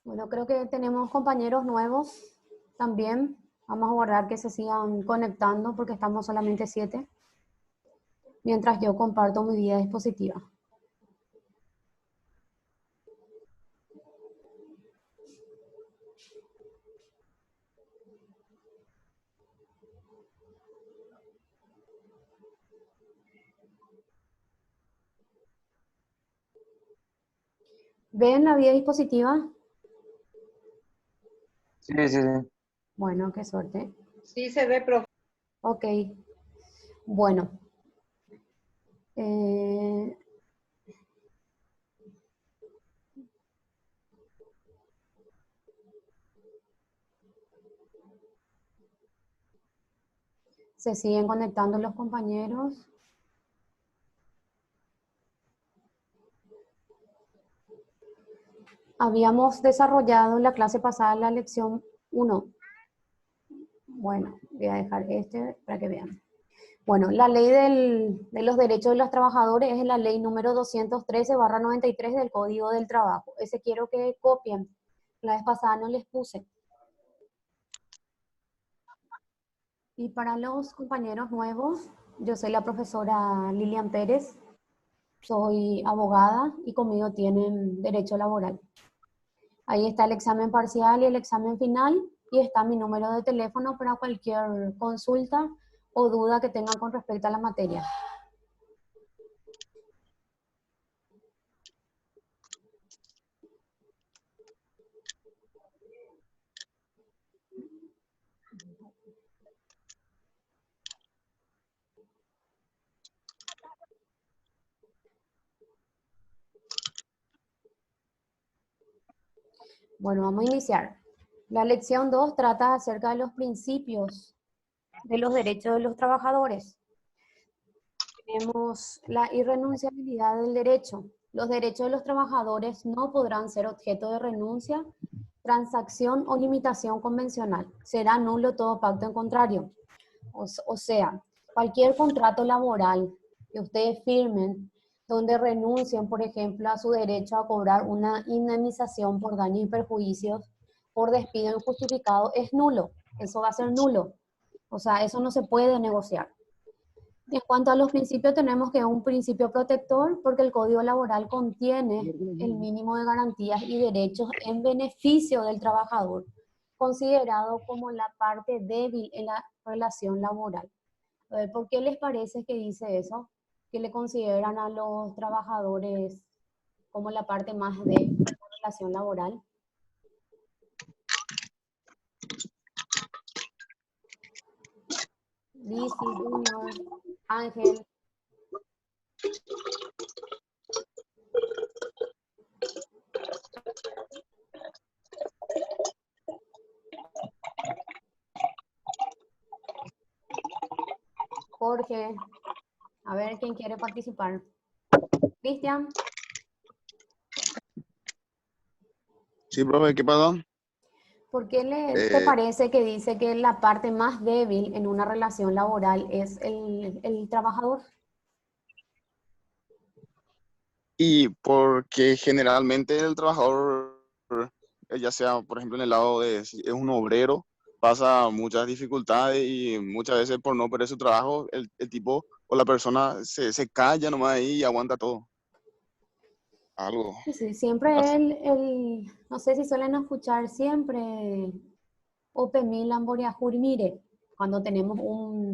Bueno, creo que tenemos compañeros nuevos también. Vamos a guardar que se sigan conectando porque estamos solamente 7, mientras yo comparto mi vida dispositiva. ¿Ven la vida dispositiva? Sí, sí, sí. Bueno, qué suerte. Sí, se ve, profe. Ok, bueno. Eh, se siguen conectando los compañeros. Habíamos desarrollado en la clase pasada la lección 1. Bueno, voy a dejar este para que vean. Bueno, la ley de los derechos de los trabajadores es la ley número 213/93 del Código del Trabajo. Ese quiero que copien. La vez pasada no les puse. Y para los compañeros nuevos, yo soy la profesora Lilian Pérez, soy abogada y conmigo tienen derecho laboral. Ahí está el examen parcial y el examen final y está mi número de teléfono para cualquier consulta o duda que tengan con respecto a la materia. Bueno, vamos a iniciar. La lección 2 trata acerca de los principios de los derechos de los trabajadores. Tenemos la irrenunciabilidad del derecho. Los derechos de los trabajadores no podrán ser objeto de renuncia, transacción o limitación convencional. Será nulo todo pacto en contrario. O sea, cualquier contrato laboral que ustedes firmen donde renuncien, por ejemplo, a su derecho a cobrar una indemnización por daños y perjuicios por despido injustificado, es nulo. Eso va a ser nulo. O sea, eso no se puede negociar. En cuanto a los principios, tenemos que un principio protector porque el Código Laboral contiene el mínimo de garantías y derechos en beneficio del trabajador, considerado como la parte débil en la relación laboral. A ver, ¿por qué les parece que dice eso? Que le consideran a los trabajadores como la parte más débil de la relación laboral. Lizzy, Junior, Ángel. Jorge. A ver quién quiere participar. Cristian. Sí, profe, ¿qué pasó? ¿Por qué te parece que dice que la parte más débil en una relación laboral es el trabajador? Y porque generalmente el trabajador, ya sea, por ejemplo, en el lado de si es un obrero, pasa muchas dificultades y muchas veces por no perder su trabajo, el tipo o la persona se calla nomás ahí y aguanta todo. Algo. Sí, siempre no sé si suelen escuchar siempre Ope Milan Boriajuri, mire, cuando tenemos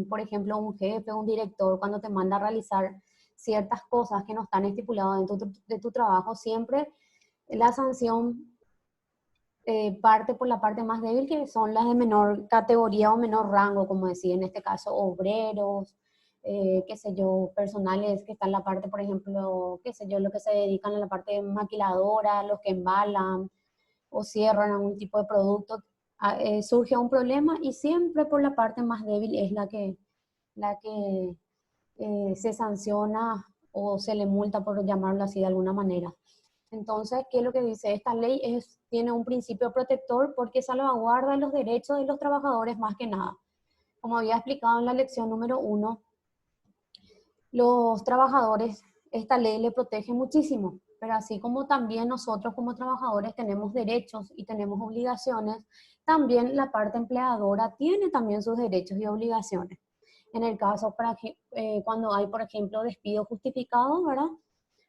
por ejemplo, un jefe, un director, cuando te manda a realizar ciertas cosas que no están estipuladas dentro de tu trabajo, siempre la sanción parte por la parte más débil, que son las de menor categoría o menor rango, como decía, en este caso, obreros, qué sé yo, personales que están en la parte, por ejemplo, qué sé yo, lo que se dedican a la parte maquiladora, los que embalan o cierran algún tipo de producto, surge un problema y siempre por la parte más débil es la que se sanciona o se le multa, por llamarlo así de alguna manera. Entonces, ¿qué es lo que dice? Esta ley tiene un principio protector porque salvaguarda los derechos de los trabajadores más que nada. Como había explicado en la lección número 1, los trabajadores, esta ley le protege muchísimo, pero así como también nosotros como trabajadores tenemos derechos y tenemos obligaciones, también la parte empleadora tiene también sus derechos y obligaciones. En el caso, cuando hay, por ejemplo, despido justificado, ¿verdad?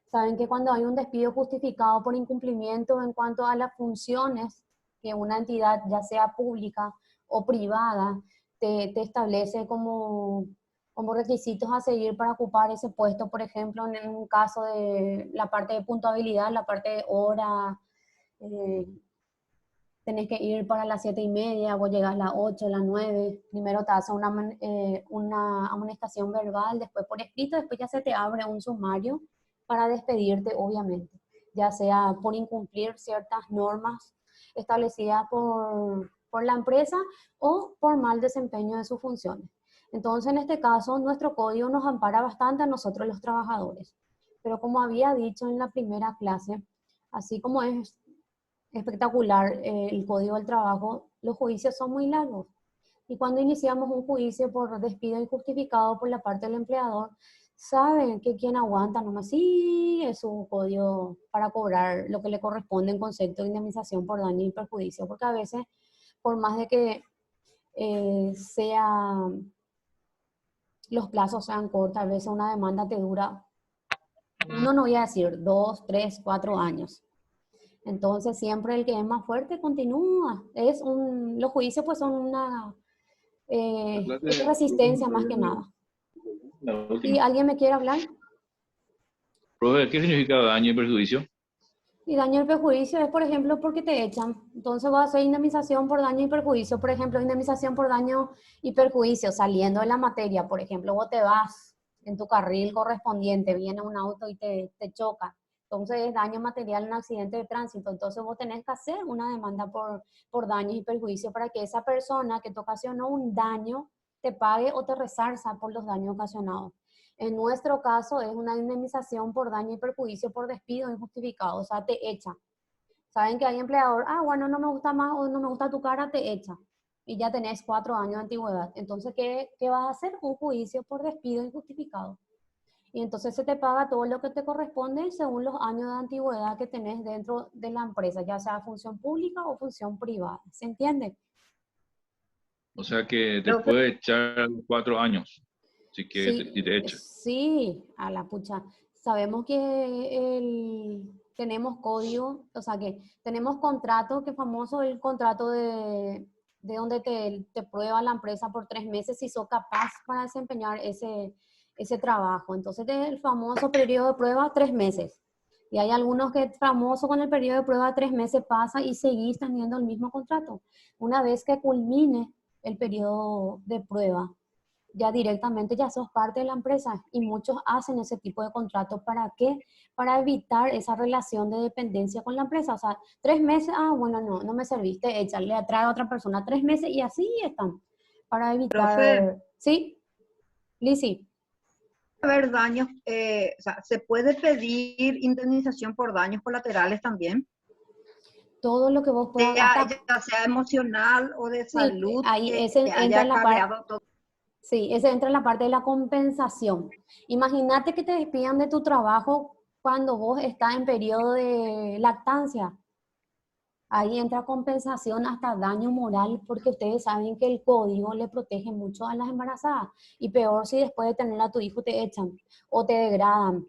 Saben que cuando hay un despido justificado por incumplimiento en cuanto a las funciones que una entidad, ya sea pública o privada, te establece como requisitos a seguir para ocupar ese puesto, por ejemplo, en un caso de la parte de puntualidad, la parte de hora, eh, tenés que ir para las 7:30, vos llegas a las 8, a las 9, primero te hace una amonestación verbal, después por escrito, después ya se te abre un sumario para despedirte, obviamente, ya sea por incumplir ciertas normas establecidas por la empresa o por mal desempeño de sus funciones. Entonces, en este caso, nuestro código nos ampara bastante a nosotros los trabajadores. Pero como había dicho en la primera clase, así como es espectacular el código del trabajo, los juicios son muy largos. Y cuando iniciamos un juicio por despido injustificado por la parte del empleador, saben que quien aguanta nomás sí es su código para cobrar lo que le corresponde en concepto de indemnización por daño y perjuicio, porque a veces, por más de que los plazos sean cortos, a veces una demanda te dura, no voy a decir 2, 3, 4 años. Entonces siempre el que es más fuerte continúa. Los juicios pues son es resistencia más que nada. La ¿Y última. alguien me quiere hablar? Profe, ¿qué significa daño y perjuicio? Y daño y perjuicio es, por ejemplo, porque te echan. Entonces va a ser indemnización por daño y perjuicio. Por ejemplo, indemnización por daño y perjuicio, saliendo de la materia. Por ejemplo, vos te vas en tu carril correspondiente, viene un auto y te choca. Entonces es daño material en un accidente de tránsito. Entonces vos tenés que hacer una demanda por daños y perjuicios para que esa persona que te ocasionó un daño te pague o te resarza por los daños ocasionados. En nuestro caso es una indemnización por daño y perjuicio por despido injustificado, o sea, te echan. Saben que hay empleador, bueno, no me gusta más o no me gusta tu cara, te echa. Y ya tenés 4 años de antigüedad. Entonces, ¿qué vas a hacer? Un juicio por despido injustificado. Y entonces se te paga todo lo que te corresponde según los años de antigüedad que tenés dentro de la empresa, ya sea función pública o función privada. ¿Se entiende? O sea que te Profe, puede echar 4 años si te echa. Sí, a la pucha. Sabemos que tenemos código, o sea que tenemos contrato, que famoso el contrato de donde te prueba la empresa por 3 meses si sos capaz para desempeñar ese trabajo. Entonces, el famoso periodo de prueba, 3 meses. Y hay algunos que es famoso con el periodo de prueba, 3 meses pasa y seguís teniendo el mismo contrato. Una vez que culmine el periodo de prueba, ya directamente ya sos parte de la empresa y muchos hacen ese tipo de contratos. ¿Para qué? Para evitar esa relación de dependencia con la empresa. O sea, 3 meses, bueno, no me serviste, échale, atrae a otra persona 3 meses y así están. Para profe, evitar, ¿sí? Lizzy, haber daños, o sea, ¿se puede pedir indemnización por daños colaterales también? todo lo que vos puedas, Ya sea emocional o de sí, salud, ahí que ese te entra haya en la parte. acarreado todo. Sí, ese entra en la parte de la compensación. Imagínate que te despidan de tu trabajo cuando vos estás en periodo de lactancia. Ahí entra compensación hasta daño moral, porque ustedes saben que el código le protege mucho a las embarazadas. Y peor si después de tener a tu hijo te echan o te degradan.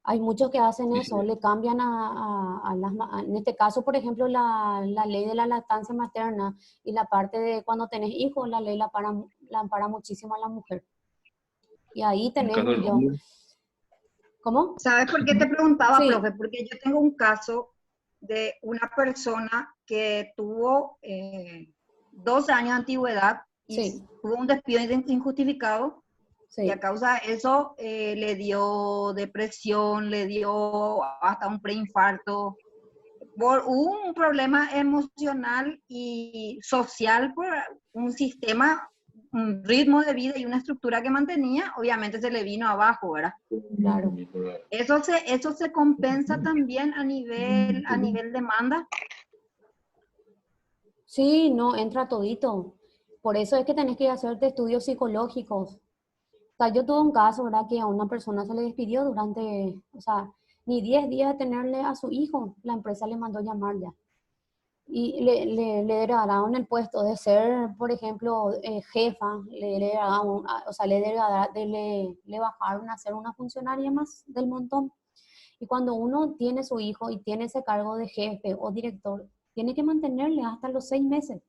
Hay muchos que hacen Sí, eso, le cambian en este caso, por ejemplo, la ley de la lactancia materna y la parte de cuando tenés hijos, la ley la ampara muchísimo a la mujer. Y ahí en el tenés caso del yo. hombre. ¿Cómo? ¿Sabes por qué te preguntaba, Sí, profe? Porque yo tengo un caso de una persona que tuvo 12 años de antigüedad y sí, tuvo un despido injustificado. Y a sí. causa de eso le dio depresión, le dio hasta un preinfarto, por un problema emocional y social, por un sistema, un ritmo de vida y una estructura que mantenía, obviamente se le vino abajo, ¿verdad? Claro. Eso se compensa también a nivel demanda. Sí, no, entra todito. Por eso es que tenés que hacerte estudios psicológicos. O sea, yo tuve un caso, ¿verdad? Que a una persona se le despidió durante, o sea, ni 10 días de tenerle a su hijo, la empresa le mandó llamar ya. Y le degradaron el puesto de ser, por ejemplo, jefa, le degradaron, o sea, le bajaron a ser una funcionaria más del montón. Y cuando uno tiene su hijo y tiene ese cargo de jefe o director, tiene que mantenerle hasta los 6 meses.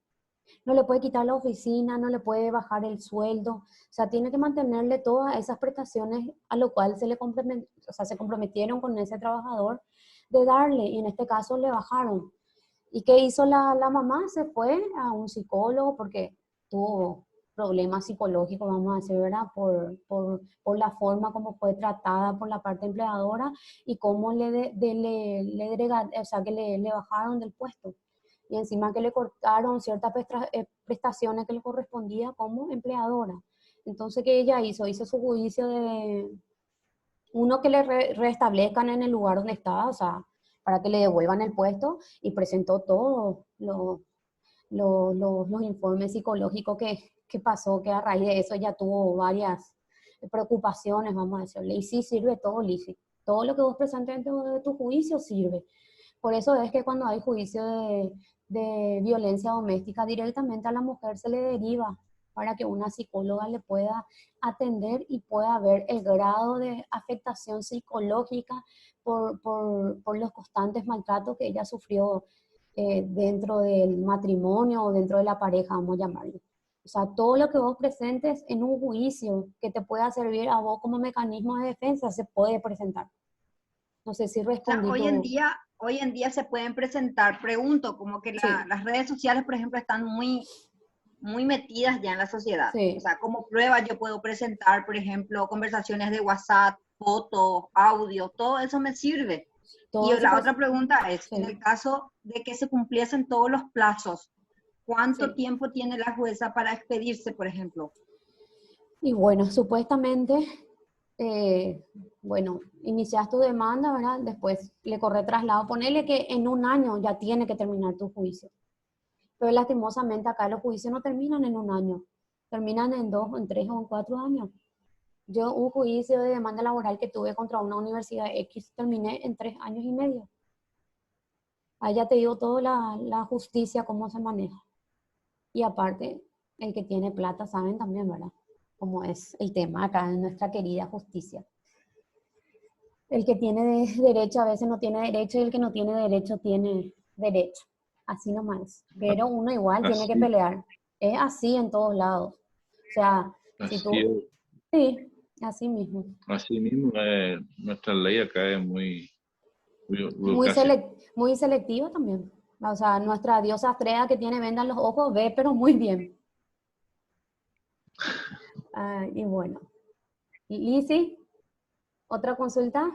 No le puede quitar la oficina, no le puede bajar el sueldo, o sea, tiene que mantenerle todas esas prestaciones a lo cual o sea, se comprometieron con ese trabajador de darle, y en este caso le bajaron. ¿Y qué hizo la mamá? Se fue a un psicólogo porque tuvo problemas psicológicos, vamos a decir, ¿verdad? Por la forma como fue tratada por la parte empleadora y cómo o sea, que le bajaron del puesto. Y encima que le cortaron ciertas prestaciones que le correspondía como empleadora. Entonces, ¿qué ella hizo? Hizo su juicio de uno que le restablezcan en el lugar donde estaba, o sea, para que le devuelvan el puesto, y presentó todos los informes psicológicos que pasó, que a raíz de eso ya tuvo varias preocupaciones, vamos a decirle. Y sí sirve todo, Lizzy. Todo lo que vos presentes dentro de tu juicio sirve. Por eso es que cuando hay juicio de violencia doméstica, directamente a la mujer se le deriva para que una psicóloga le pueda atender y pueda ver el grado de afectación psicológica por los constantes maltratos que ella sufrió dentro del matrimonio o dentro de la pareja, vamos a llamarlo. O sea, todo lo que vos presentes en un juicio que te pueda servir a vos como mecanismo de defensa se puede presentar. No sé si O sea, respondí hoy en día se pueden presentar, pregunto, como que Sí. las redes sociales, por ejemplo, están muy metidas ya en la sociedad. Sí. O sea, como prueba yo puedo presentar, por ejemplo, conversaciones de WhatsApp, fotos, audio, todo eso me sirve. Todo Y la otra pregunta es, Sí. en el caso de que se cumpliesen todos los plazos, ¿cuánto Sí. tiempo tiene la jueza para expedirse, por ejemplo? Y bueno, supuestamente, bueno, inicias tu demanda, ¿verdad? Después le corre traslado. Ponele que en un año ya tiene que terminar tu juicio. Pero lastimosamente acá los juicios no terminan en un año. Terminan en 2, en 3 o en 4 años. Yo un juicio de demanda laboral que tuve contra una universidad X terminé en 3 años y medio. Allá te digo toda la justicia, cómo se maneja. Y aparte, el que tiene plata saben también, ¿verdad? Cómo es el tema acá en nuestra querida justicia. El que tiene derecho a veces no tiene derecho, y el que no tiene derecho tiene derecho. Así nomás. Pero uno igual tiene que Así, pelear. Es así en todos lados. O sea, si así, tú... Sí, así mismo. así mismo, nuestra ley acá es muy Muy, burocracia. muy selectivo también. O sea, nuestra diosa Freya que tiene venda en los ojos ve, pero muy bien. Y bueno. Lizzy, ¿otra consulta?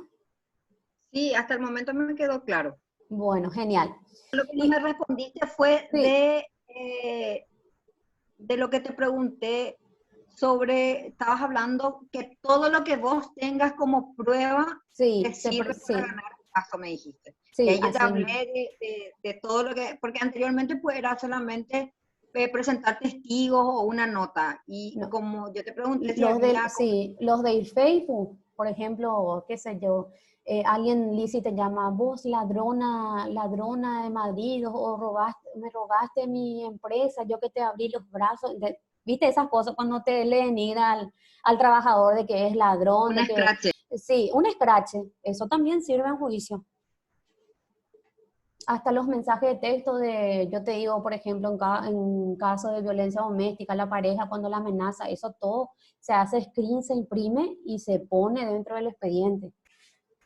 Sí, hasta el momento me quedó claro. Bueno, genial. Lo que no Y, me respondiste fue sí, de lo que te pregunté sobre, estabas hablando que todo lo que vos tengas como prueba sí, te sirve sí, para ganar el caso, me dijiste. Y sí, ahí yo te así hablé mismo. de todo lo que, porque anteriormente pues era solamente presentar testigos o una nota. Y No. como yo te pregunté si había... Sí, los de Facebook, por ejemplo, qué sé yo, alguien Lizzy te llama, vos ladrona, ladrona de Madrid, o me robaste mi empresa, yo que te abrí los brazos, viste esas cosas cuando te le denigra al trabajador de que es ladrón, Un de que, escrache. sí, un escrache, eso también sirve en juicio. Hasta los mensajes de texto yo te digo, por ejemplo, en caso de violencia doméstica, la pareja cuando la amenaza, eso todo se hace screen, se imprime y se pone dentro del expediente.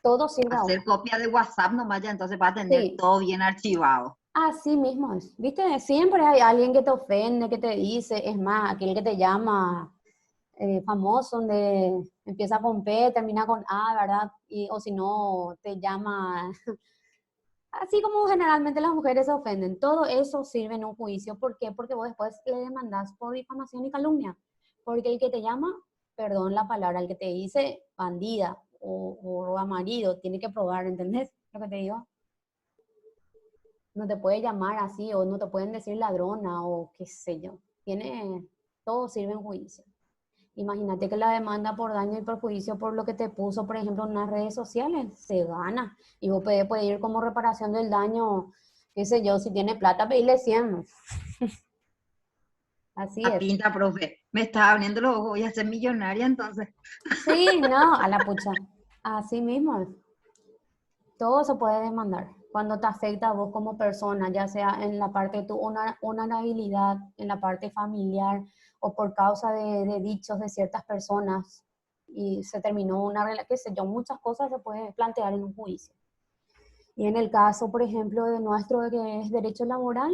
Todo sirve Hacer ahora. copia de WhatsApp nomás ya, entonces va a tener Sí, todo bien archivado. así mismo es. Viste, siempre hay alguien que te ofende, que te dice, es más, aquel que te llama famoso, donde empieza con P, termina con A, ¿verdad? O si no, te llama... Así como generalmente las mujeres se ofenden, todo eso sirve en un juicio. ¿Por qué? Porque vos después le demandás por difamación y calumnia. Porque el que te llama, perdón la palabra, el que te dice bandida o roba marido, tiene que probar, ¿entendés lo que te digo? No te puede llamar así, o no te pueden decir ladrona o qué sé yo. Todo sirve en juicio. Imagínate que la demanda por daño y perjuicio por lo que te puso, por ejemplo, en las redes sociales, se gana. Y vos podés pedir como reparación del daño, qué sé yo, si tiene plata, pedirle 100. Así La es. pinta, profe. Me está abriendo los ojos, voy a ser millonaria entonces. Sí, no, a la pucha. Así mismo es. Todo se puede demandar cuando te afecta a vos como persona, ya sea en la parte de tu honorabilidad, en la parte familiar o por causa de dichos de ciertas personas y se terminó una relación, qué sé yo, muchas cosas se pueden plantear en un juicio. Y en el caso, por ejemplo, de nuestro que es derecho laboral,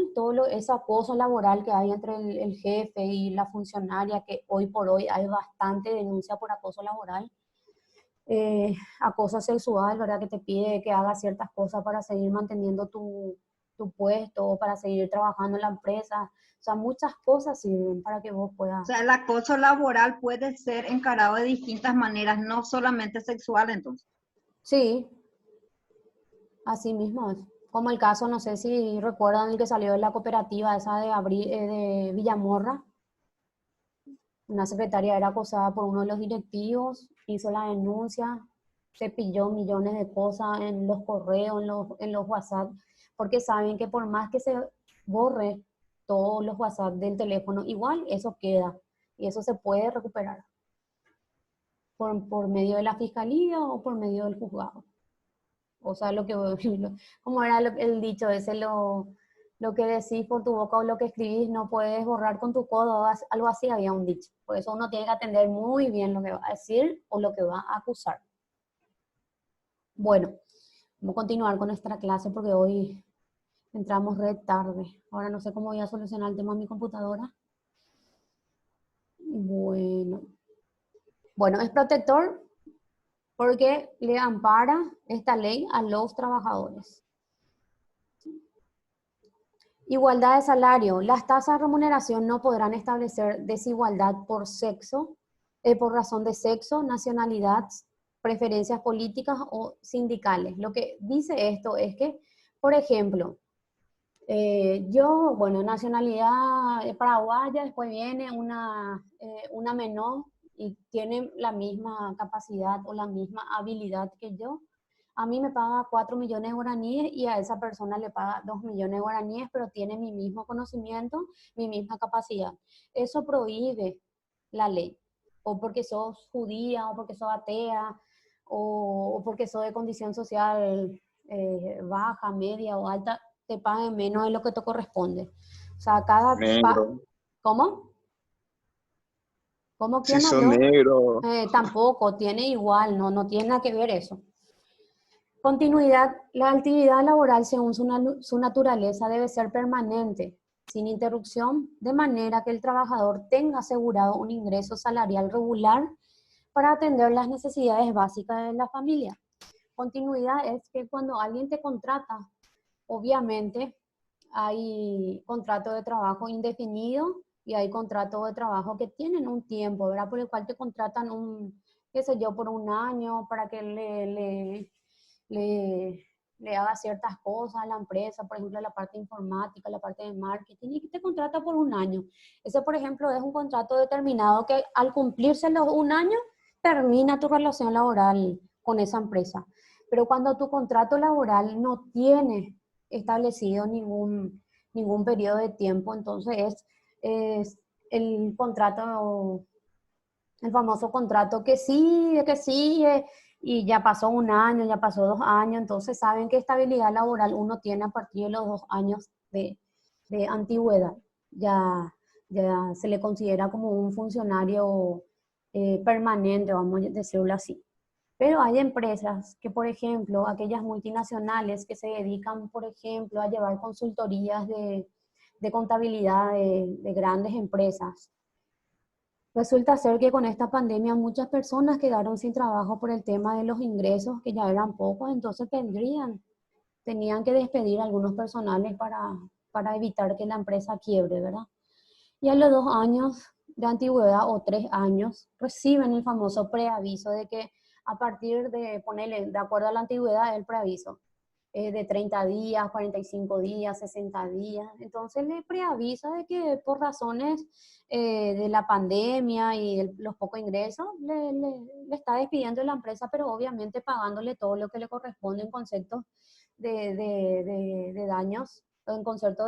ese acoso laboral que hay entre el jefe y la funcionaria, que hoy por hoy hay bastante denuncia por acoso laboral, acoso sexual, ¿verdad? Que te pide que hagas ciertas cosas para seguir manteniendo tu puesto o para seguir trabajando en la empresa. O sea, muchas cosas sirven para que vos O puedas. sea, el acoso laboral puede ser encarado de distintas maneras, no solamente sexual, entonces. Sí, así mismo es. Como el caso, no sé si recuerdan el que salió de la cooperativa esa de Villamorra. Una secretaria era acosada por uno de los directivos, hizo la denuncia, se pilló millones de cosas en los correos, en los WhatsApp, porque saben que por más que se borre todos los WhatsApp del teléfono, igual eso queda y eso se puede recuperar por medio de la fiscalía o por medio del juzgado. O sea, como era el dicho ese, lo que decís por tu boca o lo que escribís no puedes borrar con tu codo, algo así había un dicho. Por eso uno tiene que atender muy bien lo que va a decir o lo que va a acusar. Bueno, vamos a continuar con nuestra clase porque hoy entramos re tarde. Ahora no sé cómo voy a solucionar el tema en mi computadora. Bueno, es protector porque le ampara esta ley a los trabajadores. Igualdad de salario. Las tasas de remuneración no podrán establecer desigualdad por sexo, por razón de sexo, nacionalidad, preferencias políticas o sindicales. Lo que dice esto es que, por ejemplo, yo, bueno, nacionalidad paraguaya, después viene una menor y tiene la misma capacidad o la misma habilidad que yo. A mí me paga 4 millones de guaraníes y a esa persona le paga 2 millones de guaraníes, pero tiene mi mismo conocimiento, mi misma capacidad. Eso prohíbe la ley. O porque sos judía, o porque sos atea, o porque sos de condición social baja, media o alta, te paguen menos de lo que te corresponde. O sea, Negro. ¿Cómo? ¿Cómo Si quién son habló? negros. Tampoco, tiene igual, no tiene nada que ver eso. Continuidad, la actividad laboral según su naturaleza debe ser permanente, sin interrupción, de manera que el trabajador tenga asegurado un ingreso salarial regular para atender las necesidades básicas de la familia. Continuidad es que cuando alguien te contrata, obviamente hay contrato de trabajo indefinido y hay contrato de trabajo que tienen un tiempo, ¿verdad? Por el cual te contratan qué sé yo, por un año para que le haga ciertas cosas a la empresa, por ejemplo, la parte informática, la parte de marketing, y te contrata por un año. Ese, por ejemplo, es un contrato determinado que al cumplirse los un año, termina tu relación laboral con esa empresa. Pero cuando tu contrato laboral no tiene establecido ningún periodo de tiempo, entonces es el contrato, el famoso contrato que sigue, y ya pasó un año, ya pasó 2 años, entonces saben que estabilidad laboral uno tiene a partir de los 2 años de antigüedad. Ya se le considera como un funcionario permanente, vamos a decirlo así. Pero hay empresas que, por ejemplo, aquellas multinacionales que se dedican, por ejemplo, a llevar consultorías de contabilidad de grandes empresas. Resulta ser que con esta pandemia muchas personas quedaron sin trabajo por el tema de los ingresos, que ya eran pocos, entonces tenían que despedir a algunos personales para evitar que la empresa quiebre, ¿verdad? Y a los 2 años de antigüedad o 3 años reciben el famoso preaviso de que a partir de ponerle, de acuerdo a la antigüedad, el preaviso. de 30 días, 45 días, 60 días. Entonces le preavisa de que por razones de la pandemia y los pocos ingresos, le está despidiendo de la empresa, pero obviamente pagándole todo lo que le corresponde en conceptos de daños, en concepto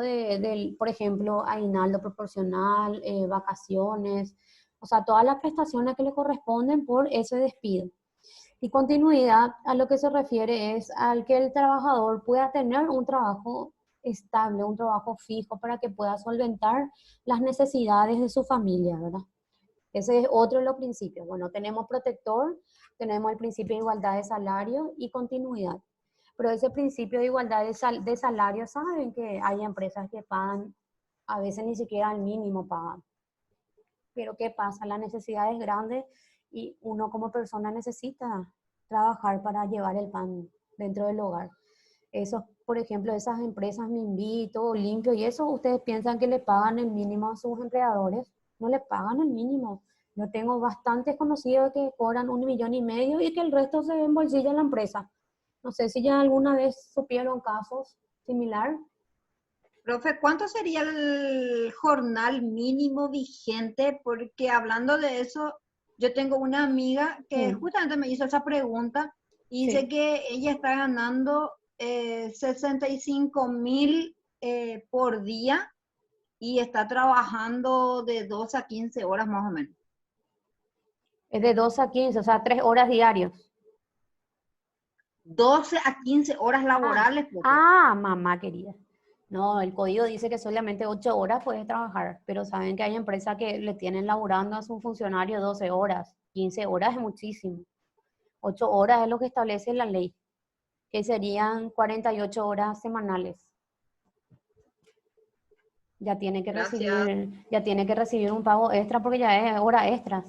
por ejemplo, aguinaldo proporcional, vacaciones, o sea, todas las prestaciones que le corresponden por ese despido. Y continuidad a lo que se refiere es al que el trabajador pueda tener un trabajo estable, un trabajo fijo para que pueda solventar las necesidades de su familia, ¿verdad? Ese es otro de los principios. Bueno, tenemos protector, tenemos el principio de igualdad de salario y continuidad. Pero ese principio de igualdad de salario, saben que hay empresas que pagan, a veces ni siquiera al mínimo pagan. Pero ¿qué pasa? La necesidad es grande y uno como persona necesita trabajar para llevar el pan dentro del hogar. Eso, por ejemplo, esas empresas Me Invito, Limpio y eso, ustedes piensan que le pagan el mínimo a sus empleadores. No le pagan el mínimo. Yo tengo bastantes conocidos que cobran 1,5 millones y que el resto se embolsilla en la empresa. No sé si ya alguna vez supieron casos similares. Profe, ¿cuánto sería el jornal mínimo vigente? Porque hablando de eso, yo tengo una amiga que justamente me hizo esa pregunta y dice Sí. que ella está ganando 65,000 por día y está trabajando de 12 a 15 horas más o menos. Es de 2 a 15, o sea, 3 horas diarias. 12 a 15 horas laborales, profe. Mamá querida. No, el código dice que solamente 8 horas puedes trabajar, pero saben que hay empresas que le tienen laburando a su funcionario 12 horas, 15 horas es muchísimo. 8 horas es lo que establece la ley, que serían 48 horas semanales. Ya tiene que recibir un pago extra porque ya es hora extras.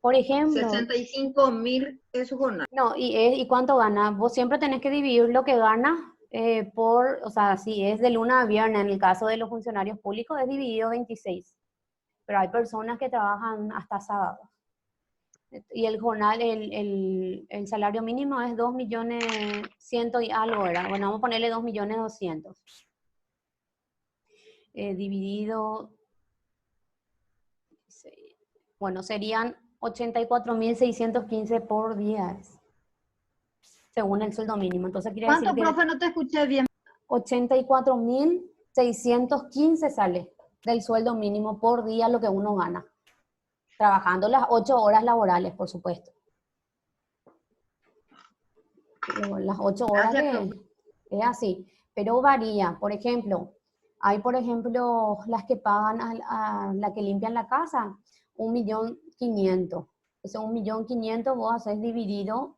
Por ejemplo, 65,000 es su jornal. no, ¿y cuánto gana? Vos siempre tenés que dividir lo que gana o sea, si es de lunes a viernes, en el caso de los funcionarios públicos es dividido 26, pero hay personas que trabajan hasta sábado. Y el jornal, el salario mínimo es 2.100.000 y algo, ¿verdad? Bueno, vamos a ponerle 2.200.000. Dividido, bueno, serían 84.615 por día, según el sueldo mínimo. Entonces quiere decir ¿Cuánto, que profe? No te escuché bien. 84.615 sale del sueldo mínimo por día lo que uno gana. Trabajando las 8 horas laborales, por supuesto. Las 8 horas Gracias, que es así. Pero varía. Por ejemplo, hay, por ejemplo, las que pagan a la que limpian la casa, 1.500.000. Ese 1.500.000 vos haces dividido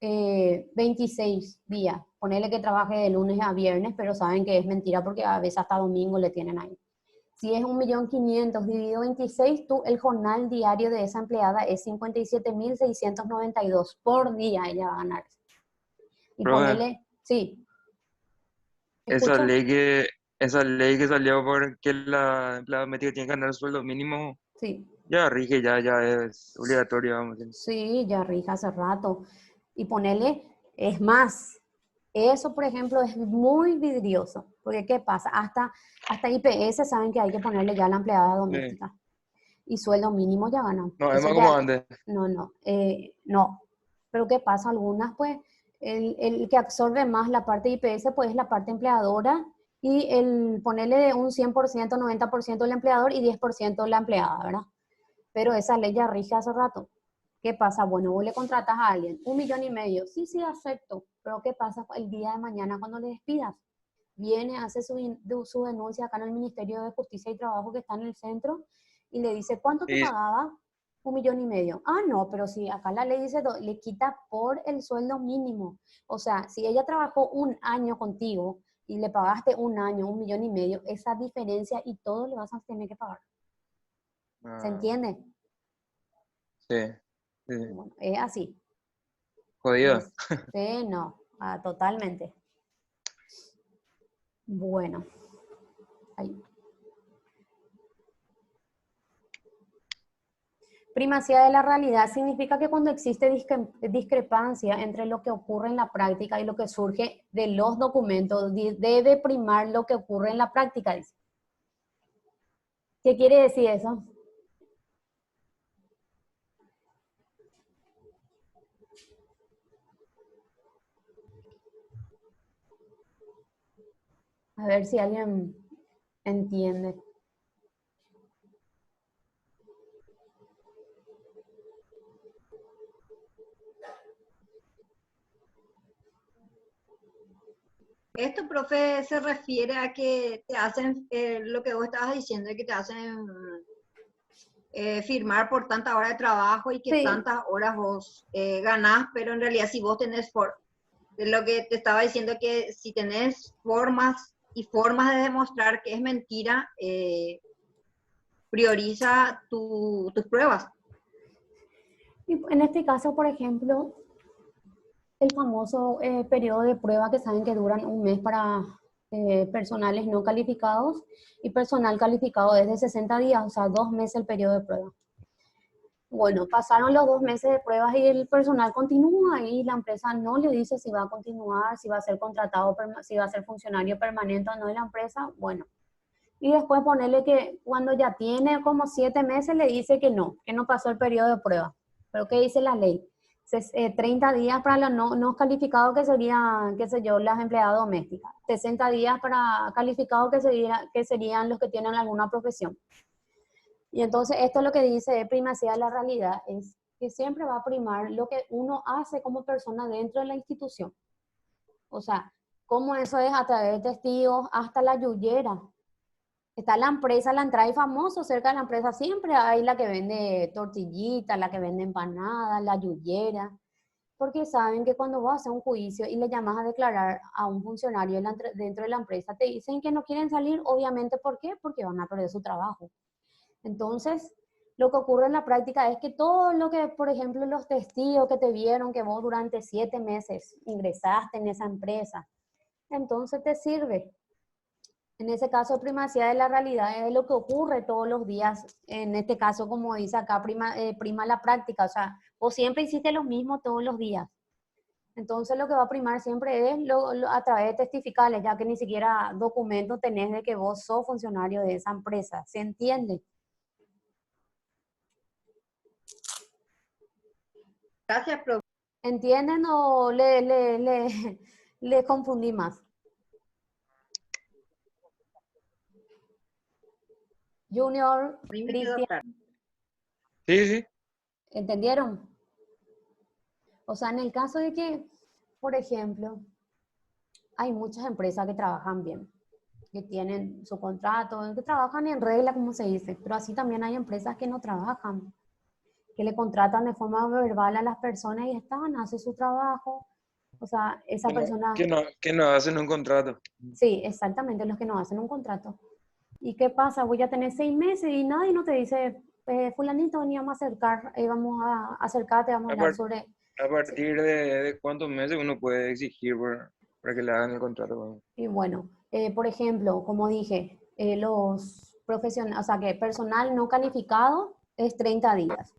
26 días. Ponele que trabaje de lunes a viernes, pero saben que es mentira porque a veces hasta domingo le tienen ahí. Si es 1.500.000 dividido 26, el jornal diario de esa empleada es 57.692 por día ella va a ganar. Y Profe, ponele, sí, esa ¿escucho? ley que, esa ley que salió porque la empleada doméstica tiene que ganar el sueldo mínimo, Sí, ya rige, ya es obligatorio, vamos a decir. sí, ya rija hace rato. Y ponele, es más, eso por ejemplo es muy vidrioso, porque ¿qué pasa? Hasta IPS saben que hay que ponerle ya a la empleada Sí. doméstica. Y sueldo mínimo ya ganan. No, es Eso más como ya, antes. no. Pero ¿qué pasa? Algunas, pues, el que absorbe más la parte de IPS, pues, es la parte empleadora y el ponerle un 100%, 90% el empleador y 10% la empleada, ¿verdad? Pero esa ley ya rige hace rato. ¿Qué pasa? Bueno, vos le contratas a alguien, 1,5 millones. Sí, sí, acepto. Pero ¿qué pasa el día de mañana cuando le despidas? Viene, hace su denuncia acá en el Ministerio de Justicia y Trabajo que está en el centro y le dice, ¿cuánto te Sí, pagaba? 1,5 millones. Ah, no, pero si acá la ley dice, le quita por el sueldo mínimo. O sea, si ella trabajó un año contigo y le pagaste un año, 1,5 millones, esa diferencia y todo le vas a tener que pagar. ¿Se entiende? sí, sí. Bueno, es así. Jodido. Sí, no, totalmente. Bueno, ahí. Primacía de la realidad significa que cuando existe discrepancia entre lo que ocurre en la práctica y lo que surge de los documentos, debe primar lo que ocurre en la práctica, dice. ¿Qué quiere decir eso? A ver si alguien entiende. Esto, profe, se refiere a que te hacen lo que vos estabas diciendo, que te hacen firmar por tantas horas de trabajo y que Sí. tantas horas vos ganás, pero en realidad si vos tenés, lo que te estaba diciendo, que si tenés formas y formas de demostrar que es mentira, prioriza tus pruebas. Y en este caso, por ejemplo, el famoso periodo de prueba que saben que duran un mes para personales no calificados y personal calificado es de 60 días, o sea, 2 meses el periodo de prueba. Bueno, pasaron los 2 meses de pruebas y el personal continúa y la empresa no le dice si va a continuar, si va a ser contratado, si va a ser funcionario permanente o no en la empresa. Bueno, y después ponerle que cuando ya tiene como 7 meses le dice que no pasó el periodo de prueba. Pero ¿qué dice la ley? 30 días para los no calificados, que serían, qué sé yo, las empleadas domésticas. 60 días para calificados, que serían los que tienen alguna profesión. Y entonces esto es lo que dice primacía de la realidad, es que siempre va a primar lo que uno hace como persona dentro de la institución. O sea, como eso es a través de testigos hasta la yuyera. Está la empresa, la entrada y famoso, cerca de la empresa siempre hay la que vende tortillitas, la que vende empanadas, la yuyera, porque saben que cuando vas a hacer un juicio y le llamas a declarar a un funcionario dentro de la empresa, te dicen que no quieren salir, obviamente, ¿por qué? Porque van a perder su trabajo. Entonces, lo que ocurre en la práctica es que todo lo que, por ejemplo, los testigos que te vieron que vos durante 7 meses ingresaste en esa empresa, entonces te sirve. En ese caso, primacía de la realidad es lo que ocurre todos los días. En este caso, como dice acá, prima la práctica. O sea, vos siempre hiciste lo mismo todos los días. Entonces, lo que va a primar siempre es a través de testificales, ya que ni siquiera documento tenés de que vos sos funcionario de esa empresa. ¿Se entiende? Gracias, profe. ¿Entienden o le confundí más? Junior, Cristian, Sí, sí. ¿entendieron? O sea, en el caso de que, por ejemplo, hay muchas empresas que trabajan bien, que tienen su contrato, que trabajan en regla, como se dice, pero así también hay empresas que no trabajan, que le contratan de forma verbal a las personas y hacen su trabajo. O sea, esa persona... Que no hacen un contrato. Sí, exactamente, los que no hacen un contrato. ¿Y qué pasa? Voy a tener 6 meses y nadie no te dice, fulanito, veníamos a acercar, vamos a acercarte, vamos a hablar sobre... A partir de cuántos meses uno puede exigir para que le hagan el contrato. Y bueno, por ejemplo, como dije, los profesionales, o sea que personal no calificado es 30 días.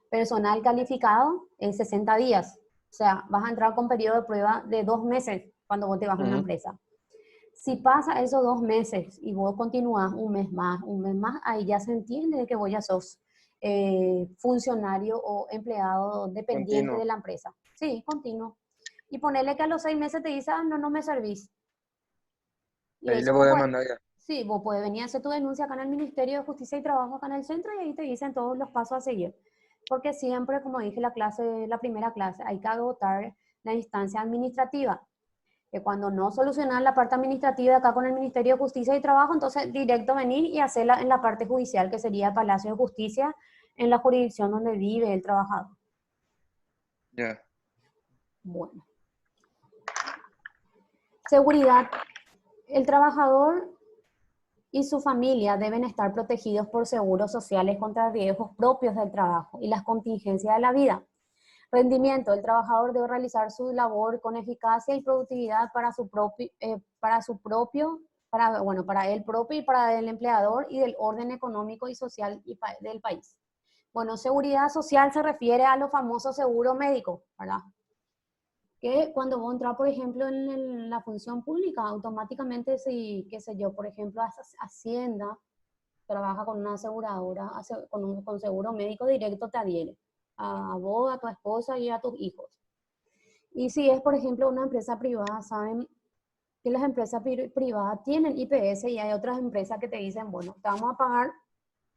Personal calificado es 60 días. O sea, vas a entrar con periodo de prueba de 2 meses cuando vos te vas a una empresa. Si pasa esos 2 meses y vos continúas un mes más, ahí ya se entiende de que vos ya sos funcionario o empleado dependiente Continuo. de la empresa. Sí, continuo. Y ponerle que a los 6 meses te dice, no me servís. Y Ahí le eso podés mandar ya. sí, vos puedes venir a hacer tu denuncia acá en el Ministerio de Justicia y Trabajo, acá en el centro, y ahí te dicen todos los pasos a seguir. Porque siempre, como dije la primera clase, hay que agotar la instancia administrativa. Que cuando no solucionan la parte administrativa acá con el Ministerio de Justicia y Trabajo, entonces directo venir y hacerla en la parte judicial, que sería el Palacio de Justicia, en la jurisdicción donde vive el trabajador. Ya. Bueno. Seguridad. El trabajador y su familia deben estar protegidos por seguros sociales contra riesgos propios del trabajo y las contingencias de la vida. Rendimiento. El trabajador debe realizar su labor con eficacia y productividad para él propio y para el empleador y del orden económico y social del país. Bueno, seguridad social se refiere a los famosos seguros médicos, ¿verdad? Que cuando vos entras, por ejemplo, en la función pública, automáticamente si, qué sé yo, por ejemplo, Hacienda trabaja con una aseguradora, con seguro médico directo te adhiere a vos, a tu esposa y a tus hijos. Y si es, por ejemplo, una empresa privada, saben que las empresas privadas tienen IPS y hay otras empresas que te dicen, bueno, te vamos a pagar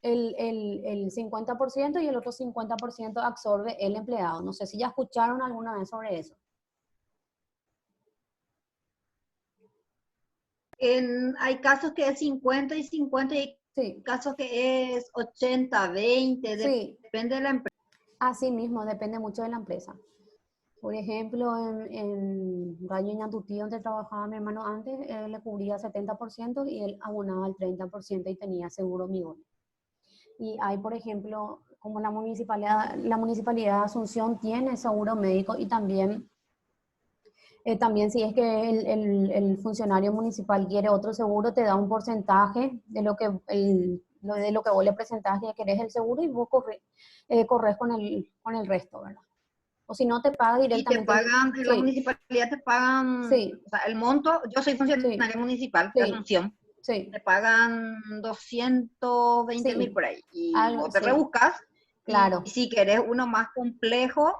el 50% y el otro 50% absorbe el empleado. No sé si ya escucharon alguna vez sobre eso. Hay casos que es 50 y 50 y hay Sí, casos que es 80, 20, sí, depende de la empresa. así mismo, depende mucho de la empresa. Por ejemplo, en Rayo Ñantutí, donde trabajaba mi hermano antes, él le cubría 70% y él abonaba el 30% y tenía seguro Migón. Y hay, por ejemplo, como la municipalidad de Asunción tiene seguro médico y también si es que el funcionario municipal quiere otro seguro, te da un porcentaje de lo que, de lo que vos le presentás que querés el seguro y vos corres con el resto, ¿verdad? O si no, te paga Y te directamente. pagan, en la Sí, municipalidad te pagan, sí, o sea, el monto, yo soy funcionaria sí, municipal de sí, Asunción, sí, te pagan 220.000 sí, por ahí y algo, vos te sí, rebuscas y claro, si querés uno más complejo,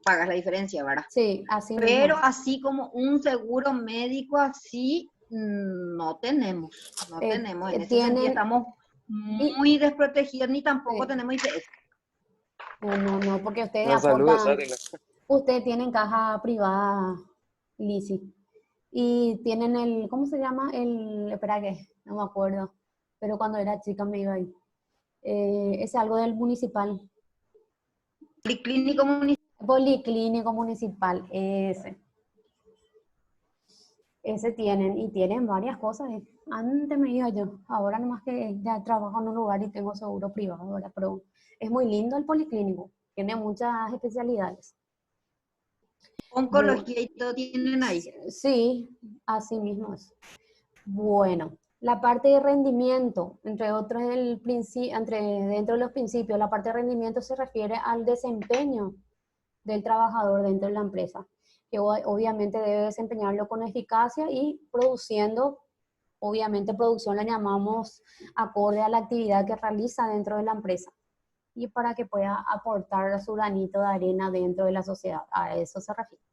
pagas la diferencia, ¿verdad? sí, así mismo Pero es. así como un seguro médico así, no tenemos, no tenemos. En ese sentido Tienen, estamos y, muy desprotegidos ni tampoco sí, tenemos IPS. no, porque ustedes La salud esa aportan, tenga. ustedes tienen caja privada, Lisi. Y tienen ¿cómo se llama? Espera que, no me acuerdo, pero cuando era chica me iba ahí. Es algo del municipal, Clínico municipal. policlínico municipal, ese tienen, y tienen varias cosas. Antes me iba yo, ahora nomás que ya trabajo en un lugar y tengo seguro privado, ahora, pero es muy lindo el policlínico, tiene muchas especialidades. Bu- Oncología y todo tienen ahí. Sí, así mismo es. Bueno, la parte de rendimiento, entre otros, dentro de los principios, la parte de rendimiento se refiere al desempeño del trabajador dentro de la empresa, que obviamente debe desempeñarlo con eficacia y produciendo, obviamente producción la llamamos acorde a la actividad que realiza dentro de la empresa y para que pueda aportar su granito de arena dentro de la sociedad. A eso se refiere.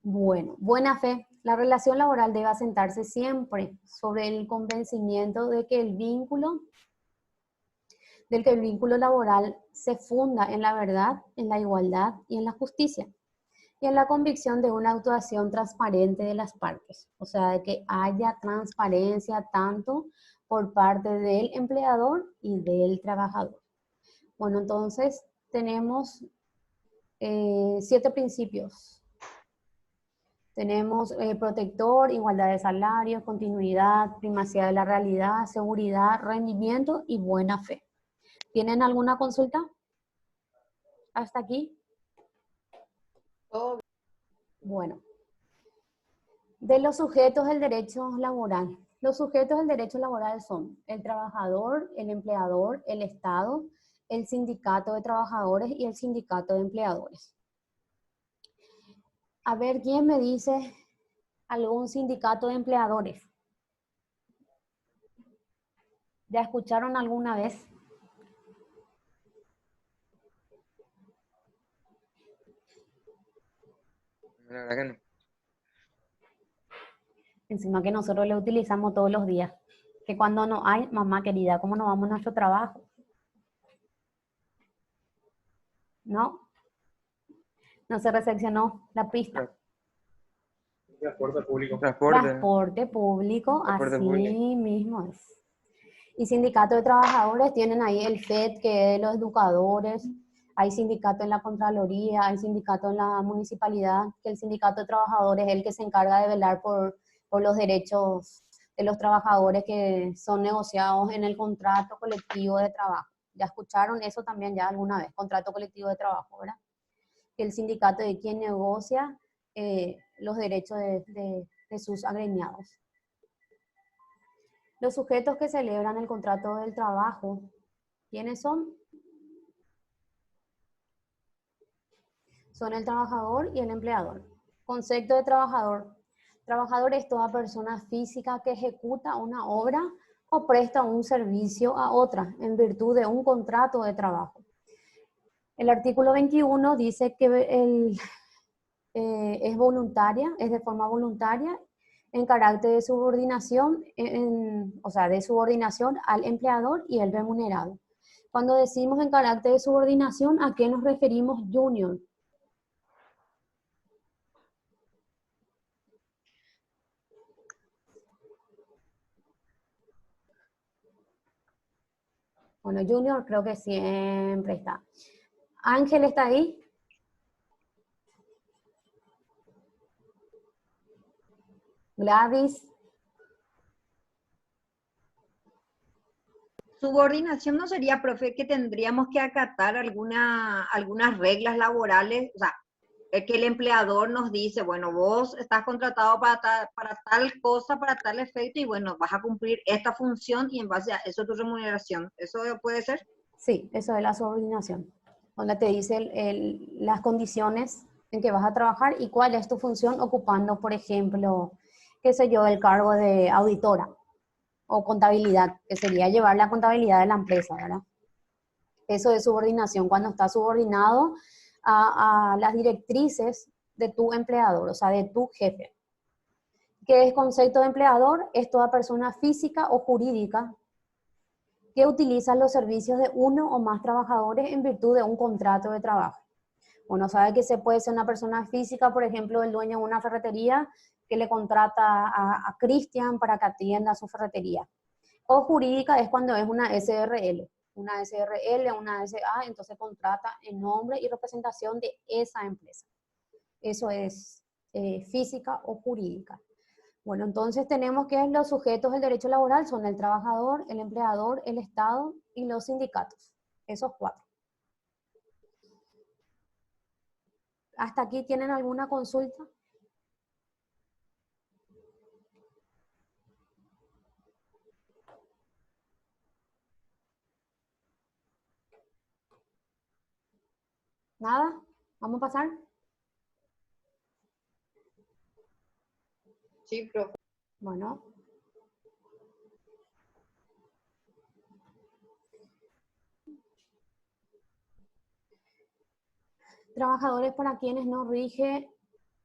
Bueno, buena fe. La relación laboral debe asentarse siempre sobre el convencimiento de que el vínculo laboral se funda en la verdad, en la igualdad y en la justicia, y en la convicción de una actuación transparente de las partes, o sea, de que haya transparencia tanto por parte del empleador y del trabajador. Bueno, entonces tenemos 7 principios. Tenemos protector, igualdad de salarios, continuidad, primacía de la realidad, seguridad, rendimiento y buena fe. ¿Tienen alguna consulta? ¿Hasta aquí? Bueno, de los sujetos del derecho laboral. Los sujetos del derecho laboral son el trabajador, el empleador, el Estado, el sindicato de trabajadores y el sindicato de empleadores. A ver, ¿quién me dice algún sindicato de empleadores? ¿Ya escucharon alguna vez? La verdad que no. Encima que nosotros lo utilizamos todos los días. Que cuando no hay, mamá querida, ¿cómo nos vamos a nuestro trabajo? ¿No? No se recepcionó la pista. Transporte público. Transporte público, Transporte así público. mismo es. Y sindicato de trabajadores tienen ahí el FED, que es de los educadores, hay sindicato en la Contraloría, hay sindicato en la municipalidad, que el sindicato de trabajadores es el que se encarga de velar por los derechos de los trabajadores que son negociados en el contrato colectivo de trabajo. ¿Ya escucharon eso también ya alguna vez? Contrato colectivo de trabajo, ¿verdad? Que el sindicato de quien negocia los derechos de sus agremiados. Los sujetos que celebran el contrato del trabajo, ¿quiénes son? son el trabajador y el empleador. Concepto de trabajador. Trabajador es toda persona física que ejecuta una obra o presta un servicio a otra en virtud de un contrato de trabajo. El artículo 21 dice que es voluntaria, es de forma voluntaria en carácter de subordinación, o sea, de subordinación al empleador y el remunerado. Cuando decimos en carácter de subordinación, ¿a qué nos referimos, Junior? Bueno, Junior creo que siempre está. Ángel, ¿está ahí? Gladys. Subordinación no sería, profe, que tendríamos que acatar algunas reglas laborales, o sea, que el empleador nos dice, bueno, vos estás contratado para tal cosa, para tal efecto, y bueno, vas a cumplir esta función y en base a eso tu remuneración. ¿Eso puede ser? Sí, eso es la subordinación, donde te dice las condiciones en que vas a trabajar y cuál es tu función ocupando, por ejemplo, qué sé yo, el cargo de auditora o contabilidad, que sería llevar la contabilidad de la empresa, ¿verdad? Eso es subordinación, cuando estás subordinado a las directrices de tu empleador, o sea, de tu jefe. ¿Qué es concepto de empleador? Es toda persona física o jurídica que utiliza los servicios de uno o más trabajadores en virtud de un contrato de trabajo. Uno sabe que se puede ser una persona física, por ejemplo, el dueño de una ferretería que le contrata a Cristian para que atienda su ferretería. O jurídica es cuando es una SRL, una SA, entonces contrata en nombre y representación de esa empresa. Eso es física o jurídica. Bueno, entonces tenemos que los sujetos del derecho laboral son el trabajador, el empleador, el Estado y los sindicatos. Esos 4. ¿Hasta aquí tienen alguna consulta? ¿Nada? ¿Vamos a pasar? Sí, profe. Bueno. Trabajadores para quienes no rige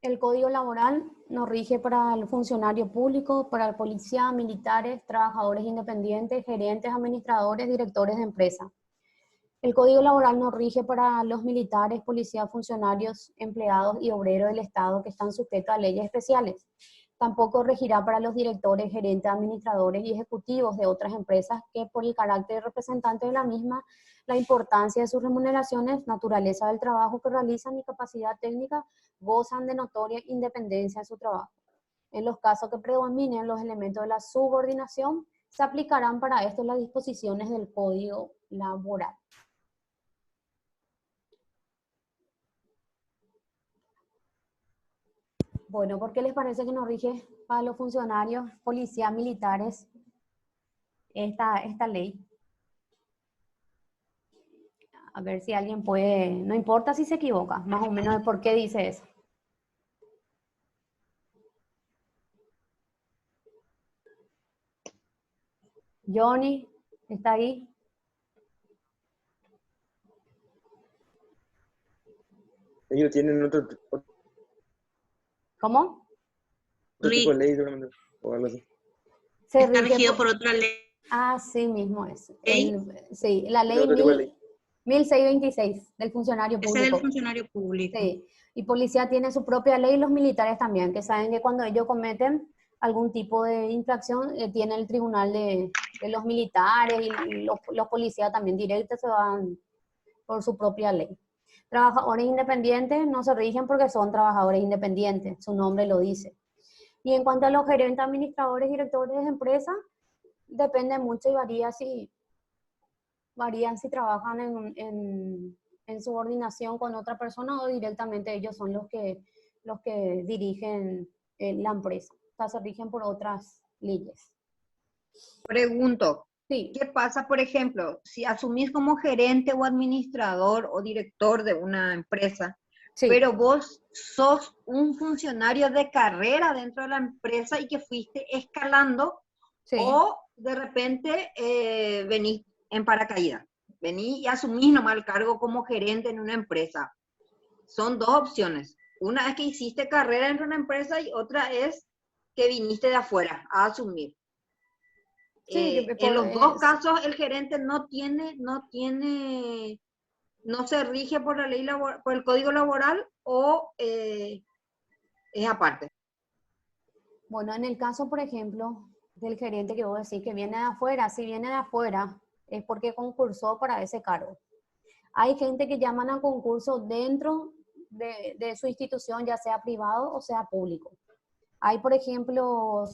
el Código Laboral, no rige para el funcionario público, para el policía, militares, trabajadores independientes, gerentes, administradores, directores de empresa. El Código Laboral no rige para los militares, policías, funcionarios, empleados y obreros del Estado que están sujetos a leyes especiales. Tampoco regirá para los directores, gerentes, administradores y ejecutivos de otras empresas que por el carácter representante de la misma, la importancia de sus remuneraciones, naturaleza del trabajo que realizan y capacidad técnica, gozan de notoria independencia de su trabajo. En los casos que predominen los elementos de la subordinación, se aplicarán para esto las disposiciones del Código Laboral. Bueno, ¿por qué les parece que nos rige para los funcionarios, policías, militares esta ley? A ver si alguien puede, no importa si se equivoca, más o menos de por qué dice eso. Johnny, ¿está ahí? Ellos tienen otro ¿Cómo? tipo de ley seguramente, o algo así. Se Está rige regido por otra ley. Así mismo es. ¿Ley? Sí, la ley Otro tipo de ley. 1626 del funcionario Ese público. del funcionario público. Sí, y policía tiene su propia ley y los militares también, que saben que cuando ellos cometen algún tipo de infracción, tiene el tribunal de los militares y los policías también directos se van por su propia ley. Trabajadores independientes no se rigen porque son trabajadores independientes, su nombre lo dice. Y en cuanto a los gerentes, administradores, directores de empresa, depende mucho y varían si trabajan en subordinación con otra persona o directamente ellos son los que dirigen la empresa. O sea, se rigen por otras leyes. Pregunto, Sí. ¿qué pasa, por ejemplo, si asumís como gerente o administrador o director de una empresa, Sí, pero vos sos un funcionario de carrera dentro de la empresa y que fuiste escalando, sí. o de repente venís en paracaídas, venís y asumís nomás el cargo como gerente en una empresa. Son dos opciones. Una es que hiciste carrera en una empresa y otra es que viniste de afuera a asumir. Sí, En los dos casos el gerente no se rige por la ley por el código laboral, o es aparte. bueno, en el caso, por ejemplo, del gerente que vos decís que viene de afuera, si viene de afuera es porque concursó para ese cargo. Hay gente que llaman a concurso dentro de su institución, ya sea privado o sea público. Hay, por ejemplo,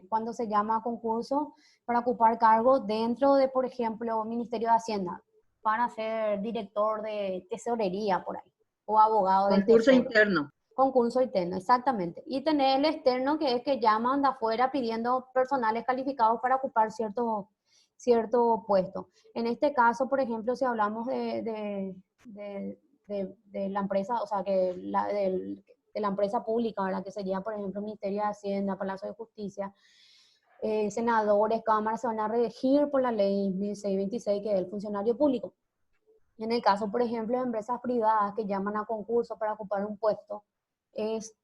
cuando se llama a concurso para ocupar cargos dentro de, por ejemplo, Ministerio de Hacienda, para ser director de tesorería por ahí, o abogado del Concurso tesoro. interno. Concurso interno, exactamente. Y tener el externo, que es que llaman de afuera pidiendo personales calificados para ocupar cierto puesto. En este caso, por ejemplo, si hablamos de la empresa, o sea, de la empresa pública, ¿verdad? Que sería, por ejemplo, Ministerio de Hacienda, Palacio de Justicia, senadores, cámaras, se van a regir por la ley 1626, que es el funcionario público. En el caso, por ejemplo, de empresas privadas que llaman a concurso para ocupar un puesto, es,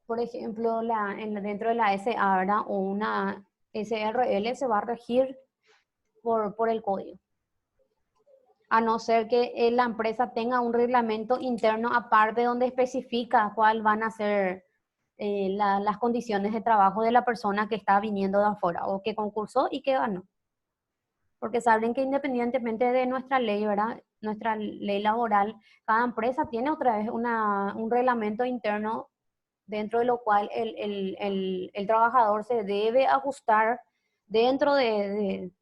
por ejemplo, dentro de la SA, ¿verdad? O una SRL se va a regir por el código. A no ser que la empresa tenga un reglamento interno aparte donde especifica cuál van a ser las condiciones de trabajo de la persona que está viniendo de afuera o que concursó y que ganó. Porque saben que independientemente de nuestra ley, ¿verdad? Nuestra ley laboral, cada empresa tiene otra vez un reglamento interno dentro de lo cual el trabajador se debe ajustar dentro de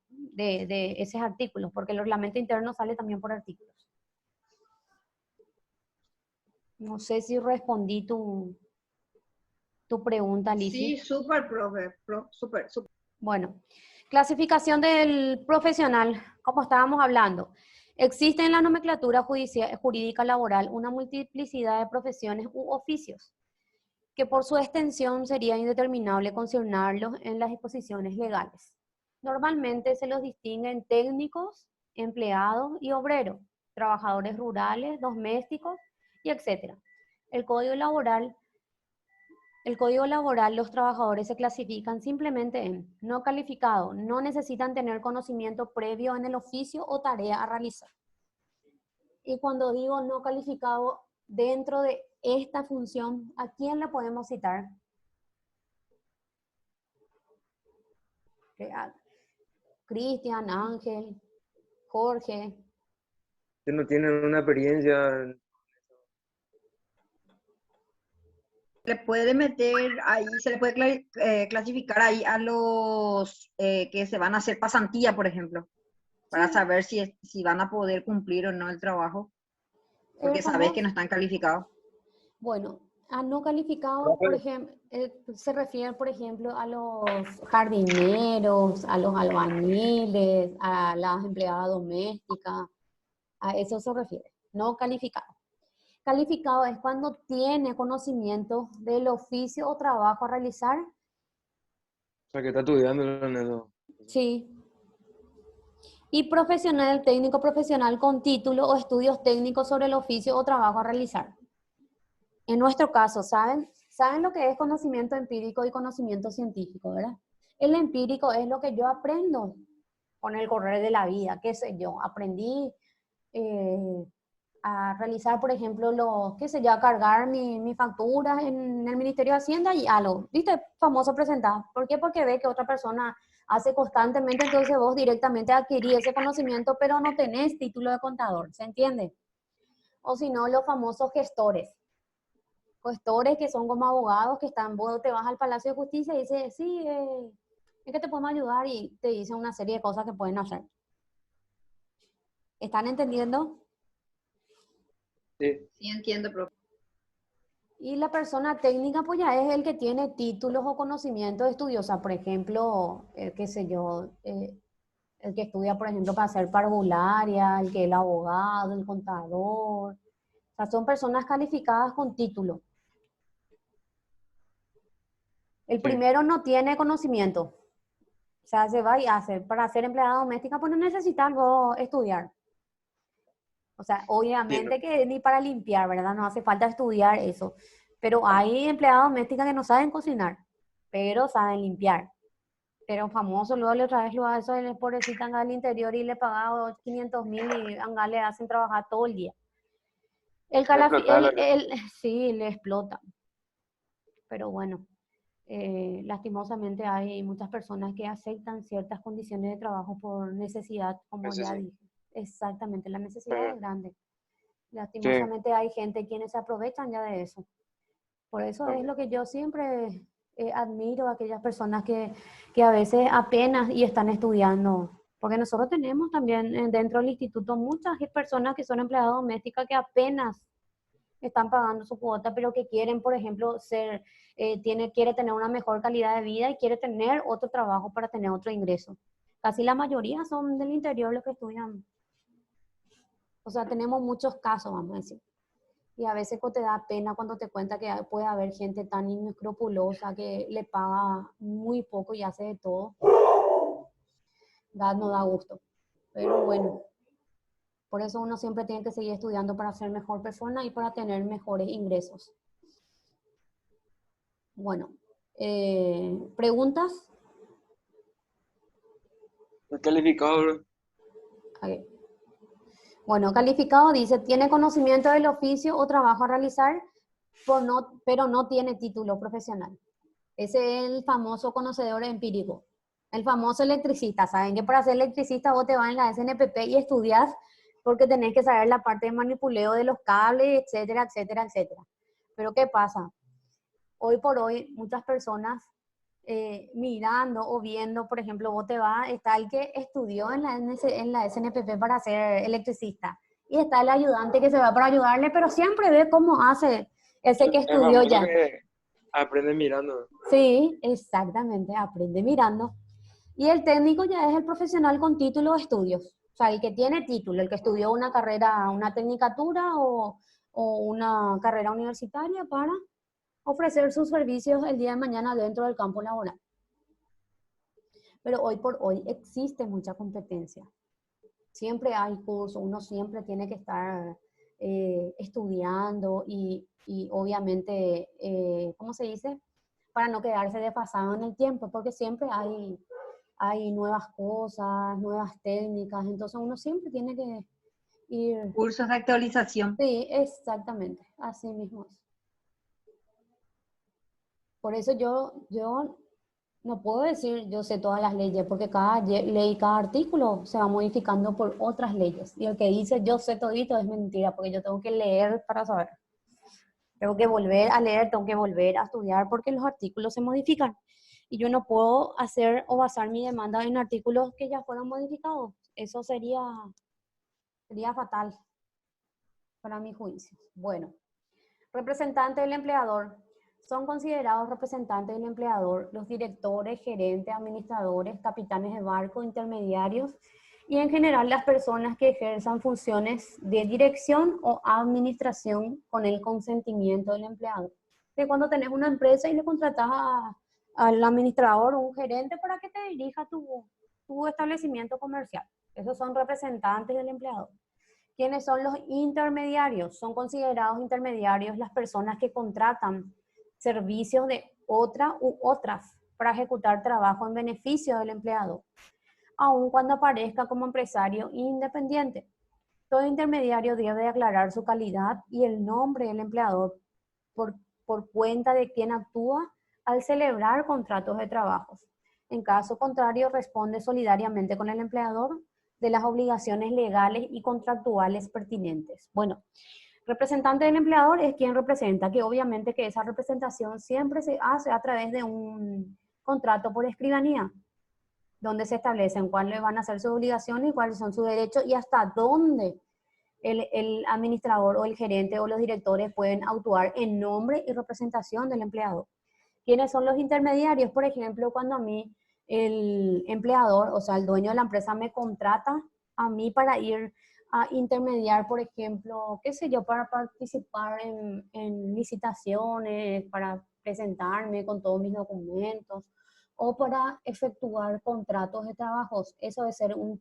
esos artículos, porque el reglamento interno sale también por artículos. No sé si respondí tu pregunta, Lizzy. Sí, súper, profe, súper. Bueno, clasificación del profesional, como estábamos hablando. Existe en la nomenclatura jurídica laboral una multiplicidad de profesiones u oficios, que por su extensión sería indeterminable consignarlos en las disposiciones legales. Normalmente se los distingue en técnicos, empleados y obreros, trabajadores rurales, domésticos y etc. El Código Laboral, los trabajadores se clasifican simplemente en no calificado, no necesitan tener conocimiento previo en el oficio o tarea a realizar. Y cuando digo no calificado, dentro de esta función, ¿a quién le podemos citar? Cristian, Ángel, Jorge. Que no tienen una experiencia. Le puede meter ahí, se le puede clasificar ahí a los que se van a hacer pasantía, por ejemplo, para Sí. saber si van a poder cumplir o no el trabajo, porque sabes que no están calificados. Bueno, a no calificados, por ejemplo, se refiere, por ejemplo, a los jardineros, a los albañiles, a las empleadas domésticas, a eso se refiere, no calificado. Calificado es cuando tiene conocimiento del oficio o trabajo a realizar. O sea, que está estudiando en eso. Sí. Y profesional, técnico profesional con título o estudios técnicos sobre el oficio o trabajo a realizar. En nuestro caso, ¿saben lo que es conocimiento empírico y conocimiento científico, verdad? El empírico es lo que yo aprendo con el correr de la vida, qué sé yo, aprendí a realizar, por ejemplo, a cargar mi factura en el Ministerio de Hacienda y algo, ¿viste? Famoso presentar. ¿Por qué? Porque ve que otra persona hace constantemente, entonces vos directamente adquirís ese conocimiento, pero no tenés título de contador, ¿se entiende? O si no, los famosos gestores que son como abogados que están, vos te vas al Palacio de Justicia y dices, sí, es que te podemos ayudar y te dicen una serie de cosas que pueden hacer. ¿Están entendiendo? Sí. Sí, entiendo, profe. Y la persona técnica, pues ya es el que tiene títulos o conocimientos estudiosos. Por ejemplo, qué sé yo, el que estudia, por ejemplo, para ser parvularia, el que es el abogado, el contador, O sea, son personas calificadas con título. El Sí. primero no tiene conocimiento. O sea, se va y hace. Para ser empleada doméstica, pues no necesita algo estudiar. O sea, obviamente que ni para limpiar, ¿verdad? No hace falta estudiar eso. Pero hay empleadas domésticas que no saben cocinar, pero saben limpiar. Pero famoso, luego le otra vez lo hace el pobrecito anga al interior y le pagaba 500.000 y anga le hacen trabajar todo el día. Sí, le explota. Pero bueno, lastimosamente hay muchas personas que aceptan ciertas condiciones de trabajo por necesidad, como ya dije. Exactamente, la necesidad es grande. Lastimosamente hay gente quienes se aprovechan ya de eso. Por eso es lo que yo siempre admiro a aquellas personas que a veces apenas y están estudiando. Porque nosotros tenemos también dentro del instituto muchas personas que son empleadas domésticas que apenas están pagando su cuota, pero que quieren, por ejemplo, quiere tener una mejor calidad de vida y quiere tener otro trabajo para tener otro ingreso. Casi la mayoría son del interior los que estudian. O sea, tenemos muchos casos, vamos a decir. Y a veces te da pena cuando te cuenta que puede haber gente tan inescrupulosa que le paga muy poco y hace de todo. No da gusto. Pero bueno, por eso uno siempre tiene que seguir estudiando para ser mejor persona y para tener mejores ingresos. Bueno, ¿preguntas? ¿El calificado, bro? Okay. Bueno, calificado dice, tiene conocimiento del oficio o trabajo a realizar, pero no tiene título profesional. Ese es el famoso conocedor empírico. El famoso electricista. Saben que para ser electricista vos te vas en la SNPP y estudias porque tenés que saber la parte de manipuleo de los cables, etcétera, etcétera, etcétera. Pero ¿qué pasa? Hoy por hoy muchas personas mirando o viendo, por ejemplo, vos te vas, está el que estudió en la SNPP para ser electricista y está el ayudante que se va para ayudarle, pero siempre ve cómo hace ese que estudió ya. Que aprende mirando. Sí, exactamente, aprende mirando. Y el técnico ya es el profesional con título de estudios. O sea, el que tiene título, el que estudió una carrera, una tecnicatura o una carrera universitaria para ofrecer sus servicios el día de mañana dentro del campo laboral. Pero hoy por hoy existe mucha competencia. Siempre hay cursos, uno siempre tiene que estar estudiando y obviamente, ¿cómo se dice? Para no quedarse desfasado en el tiempo, porque siempre hay nuevas cosas, nuevas técnicas, entonces uno siempre tiene que ir... Cursos de actualización. Sí, exactamente, así mismo es. Por eso yo no puedo decir yo sé todas las leyes, porque cada ley, cada artículo se va modificando por otras leyes. Y el que dice yo sé todito es mentira, porque yo tengo que leer para saber. Tengo que volver a leer, tengo que volver a estudiar, porque los artículos se modifican. Y yo no puedo hacer o basar mi demanda en artículos que ya fueron modificados. Eso sería fatal para mi juicio. Bueno, representante del empleador. Son considerados representantes del empleador los directores, gerentes, administradores, capitanes de barco, intermediarios y en general las personas que ejerzan funciones de dirección o administración con el consentimiento del empleador. De cuando tenés una empresa y le contratás al administrador o un gerente para que te dirija tu establecimiento comercial. Esos son representantes del empleador. ¿Quiénes son los intermediarios? Son considerados intermediarios las personas que contratan servicios de otra u otras para ejecutar trabajo en beneficio del empleado, aun cuando aparezca como empresario independiente. Todo intermediario debe aclarar su calidad y el nombre del empleador por cuenta de quien actúa al celebrar contratos de trabajo. En caso contrario, responde solidariamente con el empleador de las obligaciones legales y contractuales pertinentes. Bueno, representante del empleador es quien representa, que obviamente que esa representación siempre se hace a través de un contrato por escribanía, donde se establecen cuáles van a ser sus obligaciones y cuáles son sus derechos y hasta dónde el administrador o el gerente o los directores pueden actuar en nombre y representación del empleador. ¿Quiénes son los intermediarios? Por ejemplo, cuando a mí el empleador, o sea, el dueño de la empresa me contrata a mí para ir a intermediar, por ejemplo, qué sé yo, para participar en licitaciones, para presentarme con todos mis documentos o para efectuar contratos de trabajos. Eso es ser un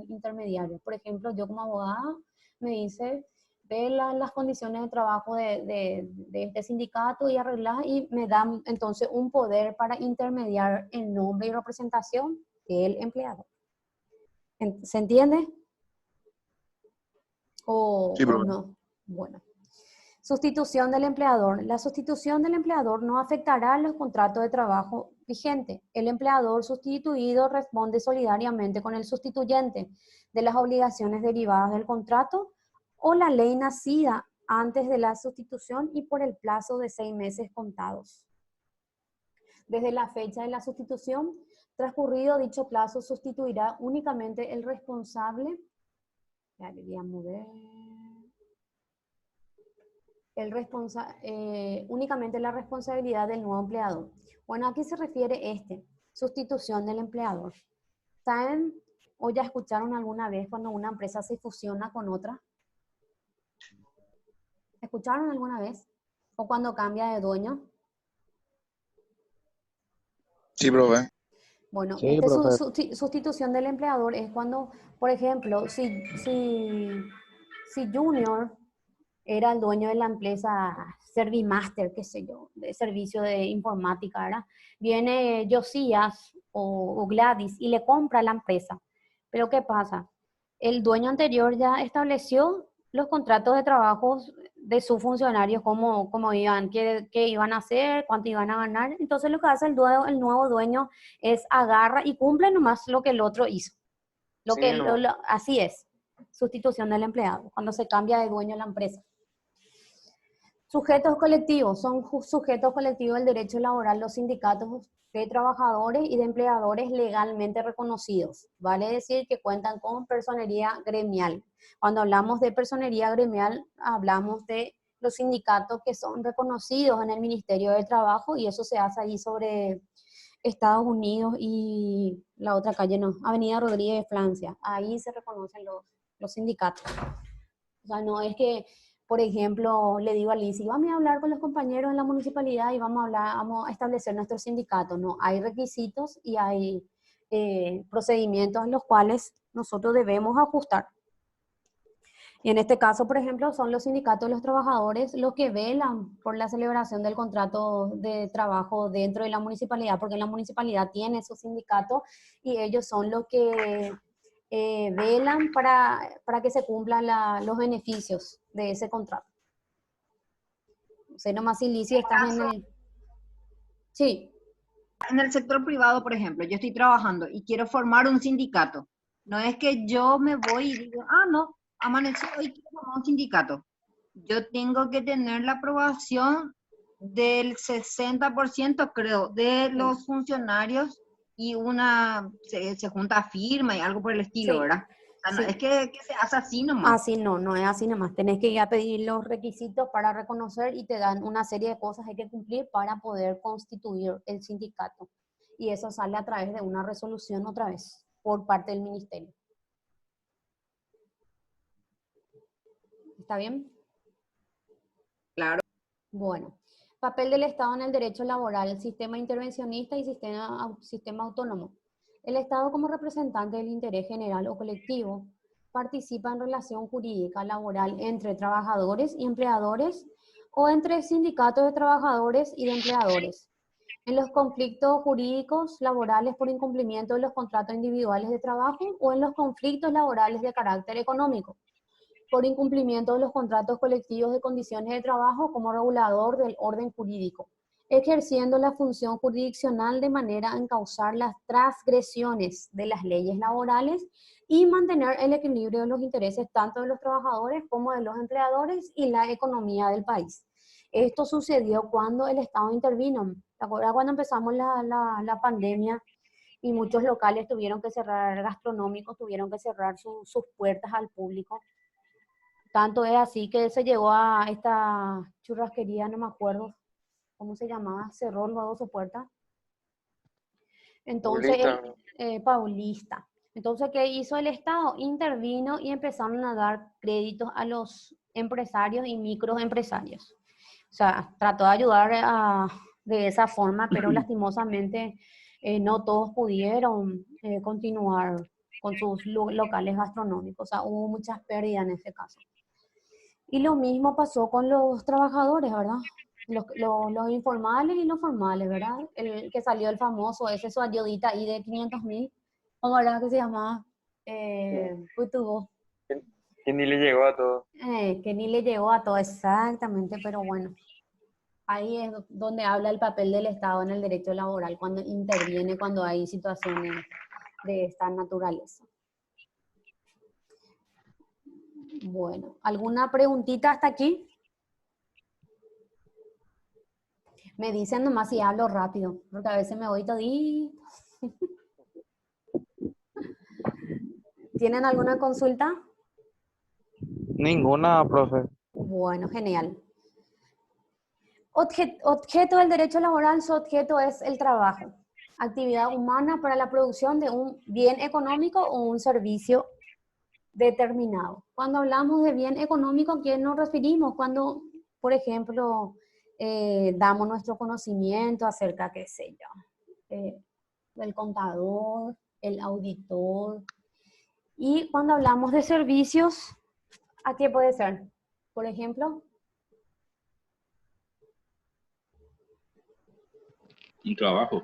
intermediario. Por ejemplo, yo como abogada me dice, ve las condiciones de trabajo de este sindicato y arreglar y me dan entonces un poder para intermediar en nombre y representación del empleado. ¿Se entiende? Sí, O profe. no. Bueno. Sustitución del empleador. La sustitución del empleador no afectará los contratos de trabajo vigentes. El empleador sustituido responde solidariamente con el sustituyente de las obligaciones derivadas del contrato o la ley nacida antes de la sustitución y por el plazo de 6 meses contados. Desde la fecha de la sustitución, transcurrido dicho plazo, sustituirá únicamente el responsable. Ya le voy a mover. Únicamente la responsabilidad del nuevo empleador. Bueno, ¿a qué se refiere sustitución del empleador? ¿Saben o ya escucharon alguna vez cuando una empresa se fusiona con otra? ¿Escucharon alguna vez? ¿O cuando cambia de dueño? Sí, profe. Bueno, Sí, profe. sustitución del empleador es cuando, por ejemplo, si Junior era el dueño de la empresa Servimaster, qué sé yo, de servicio de informática, ¿verdad? Viene Josías o Gladys y le compra la empresa. Pero ¿qué pasa? El dueño anterior ya estableció los contratos de trabajo de sus funcionarios, cómo iban, qué iban a hacer, cuánto iban a ganar. Entonces lo que hace el nuevo dueño es agarra y cumple nomás lo que el otro hizo. Sí, no. Así es, sustitución del empleado, cuando se cambia de dueño la empresa. Sujetos colectivos, son sujetos colectivos del derecho laboral los sindicatos de trabajadores y de empleadores legalmente reconocidos. Vale decir que cuentan con personería gremial. Cuando hablamos de personería gremial, hablamos de los sindicatos que son reconocidos en el Ministerio de Trabajo y eso se hace ahí sobre Estados Unidos y la otra calle, no, Avenida Rodríguez de Francia. Ahí se reconocen los sindicatos. O sea, no es que, por ejemplo, le digo a Lizzy, vamos a hablar con los compañeros en la municipalidad y vamos a establecer nuestro sindicato. No, hay requisitos y hay procedimientos en los cuales nosotros debemos ajustar. Y en este caso, por ejemplo, son los sindicatos de los trabajadores los que velan por la celebración del contrato de trabajo dentro de la municipalidad, porque la municipalidad tiene su sindicato y ellos son los que velan para que se cumplan los beneficios de ese contrato. No sé, nomás si Lizzy estás en el... Sí. En el sector privado, por ejemplo, yo estoy trabajando y quiero formar un sindicato. No es que yo me voy y digo, no, amanecí hoy quiero formar un sindicato. Yo tengo que tener la aprobación del 60%, creo, de los funcionarios y se junta firma y algo por el estilo, Sí. ¿verdad? O sea, no, Sí. es que se hace así nomás. Así no es así nomás. Tenés que ir a pedir los requisitos para reconocer y te dan una serie de cosas que hay que cumplir para poder constituir el sindicato. Y eso sale a través de una resolución otra vez por parte del ministerio. ¿Está bien? Claro. Bueno, papel del Estado en el derecho laboral, sistema intervencionista y sistema autónomo. El Estado como representante del interés general o colectivo participa en relación jurídica laboral entre trabajadores y empleadores o entre sindicatos de trabajadores y de empleadores. En los conflictos jurídicos laborales por incumplimiento de los contratos individuales de trabajo o en los conflictos laborales de carácter económico por incumplimiento de los contratos colectivos de condiciones de trabajo como regulador del orden jurídico, ejerciendo la función jurisdiccional de manera a encauzar las transgresiones de las leyes laborales y mantener el equilibrio de los intereses tanto de los trabajadores como de los empleadores y la economía del país. Esto sucedió cuando el Estado intervino. ¿Te acuerdas cuando empezamos la pandemia y muchos locales tuvieron que cerrar, gastronómicos tuvieron que cerrar sus puertas al público? Tanto es así que se llegó a esta churrasquería, no me acuerdo cómo se llamaba, cerró luego su puerta. Entonces, Paulista. Paulista. Entonces, ¿qué hizo el Estado? Intervino y empezaron a dar créditos a los empresarios y microempresarios. O sea, trató de ayudar de esa forma, pero lastimosamente no todos pudieron continuar con sus locales gastronómicos. O sea, hubo muchas pérdidas en ese caso. Y lo mismo pasó con los trabajadores, ¿verdad? Los informales y los formales, ¿verdad? El que salió el famoso, ese su ayudita ahí de 500.000, ¿cómo era que se llamaba? Putuvo. Que ni le llegó a todo. Que ni le llegó a todo exactamente, pero bueno, ahí es donde habla el papel del Estado en el derecho laboral, cuando interviene, cuando hay situaciones de esta naturaleza. Bueno, ¿alguna preguntita hasta aquí? Me dicen nomás si hablo rápido, porque a veces me voy todito. ¿Tienen alguna consulta? Ninguna, profe. Bueno, genial. Objeto del derecho laboral, su objeto es el trabajo, actividad humana para la producción de un bien económico o un servicio determinado. Cuando hablamos de bien económico, ¿a qué nos referimos? Cuando, por ejemplo, damos nuestro conocimiento acerca, qué sé yo, del contador, el auditor. Y cuando hablamos de servicios, ¿a qué puede ser? Por ejemplo, Un trabajo.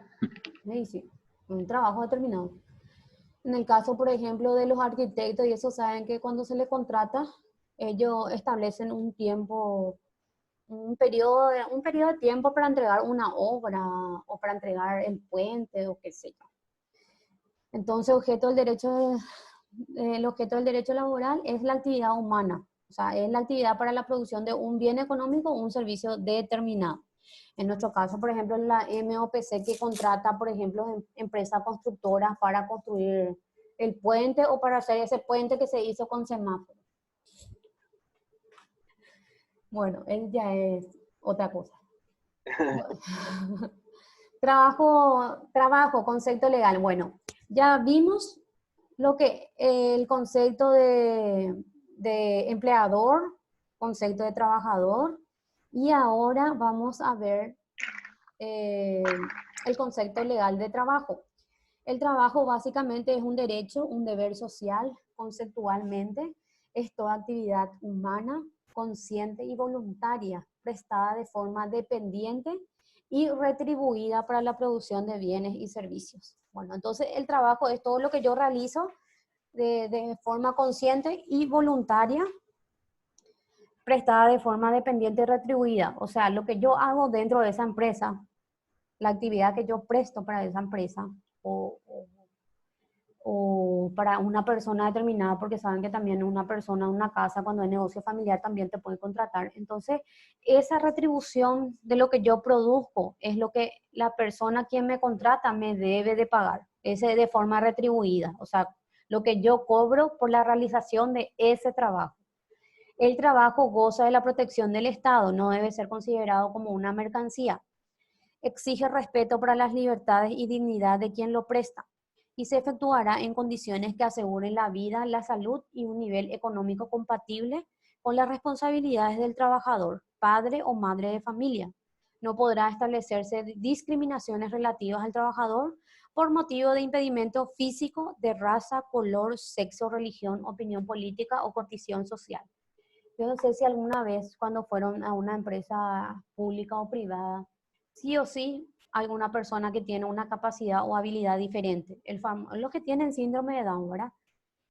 sí, un trabajo determinado. En el caso, por ejemplo, de los arquitectos, y eso saben que cuando se les contrata, ellos establecen un tiempo, un periodo de tiempo para entregar una obra o para entregar el puente o qué sé yo. Entonces, el objeto del derecho laboral es la actividad humana, o sea, es la actividad para la producción de un bien económico o un servicio determinado. En nuestro caso, por ejemplo, la MOPC que contrata, por ejemplo, empresas constructoras para construir el puente o para hacer ese puente que se hizo con semáforo. Bueno, él ya es otra cosa. Trabajo, concepto legal. Bueno, ya vimos lo que el concepto de empleador, concepto de trabajador, y ahora vamos a ver el concepto legal de trabajo. El trabajo básicamente es un derecho, un deber social, conceptualmente, es toda actividad humana, consciente y voluntaria, prestada de forma dependiente y retribuida para la producción de bienes y servicios. Bueno, entonces el trabajo es todo lo que yo realizo de forma consciente y voluntaria, prestada de forma dependiente y retribuida. O sea, lo que yo hago dentro de esa empresa, la actividad que yo presto para esa empresa o para una persona determinada, porque saben que también una persona, una casa, cuando es negocio familiar, también te puede contratar. Entonces, esa retribución de lo que yo produzco es lo que la persona quien me contrata me debe de pagar, ese de forma retribuida, o sea, lo que yo cobro por la realización de ese trabajo. El trabajo goza de la protección del Estado, no debe ser considerado como una mercancía. Exige respeto para las libertades y dignidad de quien lo presta y se efectuará en condiciones que aseguren la vida, la salud y un nivel económico compatible con las responsabilidades del trabajador, padre o madre de familia. No podrá establecerse discriminaciones relativas al trabajador por motivo de impedimento físico, de raza, color, sexo, religión, opinión política o condición social. Yo no sé si alguna vez cuando fueron a una empresa pública o privada, sí o sí, alguna persona que tiene una capacidad o habilidad diferente. Los que tienen síndrome de Down, ¿verdad?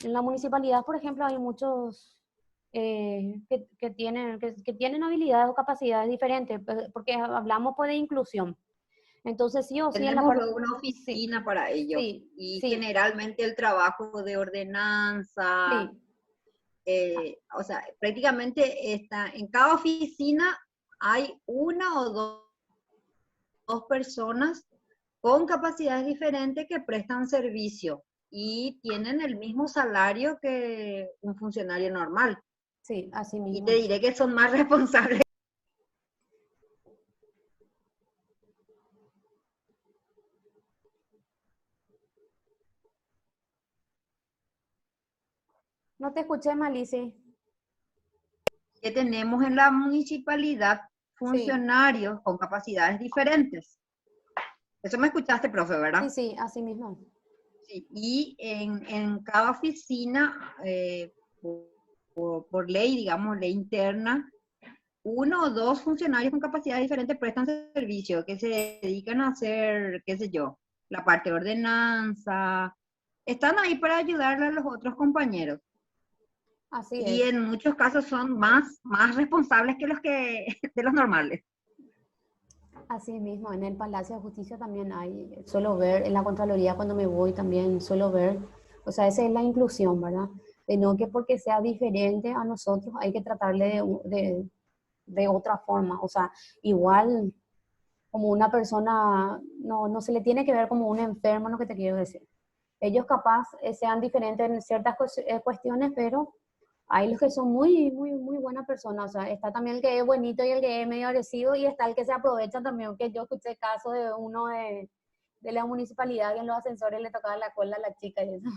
En la municipalidad, por ejemplo, hay muchos que tienen habilidades o capacidades diferentes, porque hablamos pues de inclusión. Entonces, sí o sí, en la Tenemos parte... luego una Sí, oficina para ellos sí, y sí, generalmente el trabajo de ordenanza, sí. o sea, prácticamente está, en cada oficina hay una o dos personas con capacidades diferentes que prestan servicio y tienen el mismo salario que un funcionario normal. Sí, así Y mismo te es. diré que son más responsables. No te escuché, Malice. Que tenemos en la municipalidad funcionarios con capacidades diferentes. Eso me escuchaste, profe, ¿verdad? Sí, sí, así mismo. Sí, y en cada oficina, por ley, digamos, ley interna, 1 o 2 funcionarios con capacidades diferentes prestan servicio, que se dedican a hacer, qué sé yo, la parte de ordenanza. Están ahí para ayudarle a los otros compañeros. Así Y es. en muchos casos son más responsables que de los normales. Así mismo, en el Palacio de Justicia también hay, suelo ver, en la Contraloría cuando me voy también suelo ver, o sea, esa es la inclusión, ¿verdad? De no que porque sea diferente a nosotros hay que tratarle de otra forma, o sea, igual como una persona, no se le tiene que ver como un enfermo, lo que te quiero decir. Ellos capaz sean diferentes en ciertas cuestiones, pero hay los que son muy buenas personas. O sea, está también el que es buenito y el que es medio agresivo, y está el que se aprovecha también, que yo escuché caso de uno de la municipalidad que en los ascensores le tocaba la cola a la chica y eso.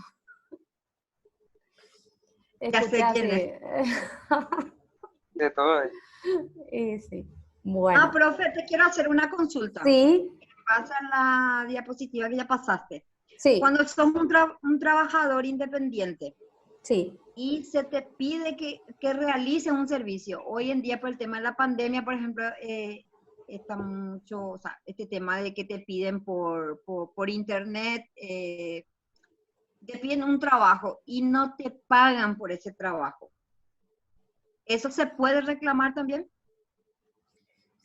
Ya Escuché sé quién es. así. De todo. Y sí. Ah, Bueno. profe, te quiero hacer una consulta. Sí, Pasa la diapositiva que ya pasaste. sí, Cuando sos un trabajador independiente sí, y se te pide que realices un servicio, hoy en día por el tema de la pandemia, por ejemplo, está mucho, o sea, este tema de que te piden por internet, te piden un trabajo y no te pagan por ese trabajo. ¿Eso se puede reclamar también?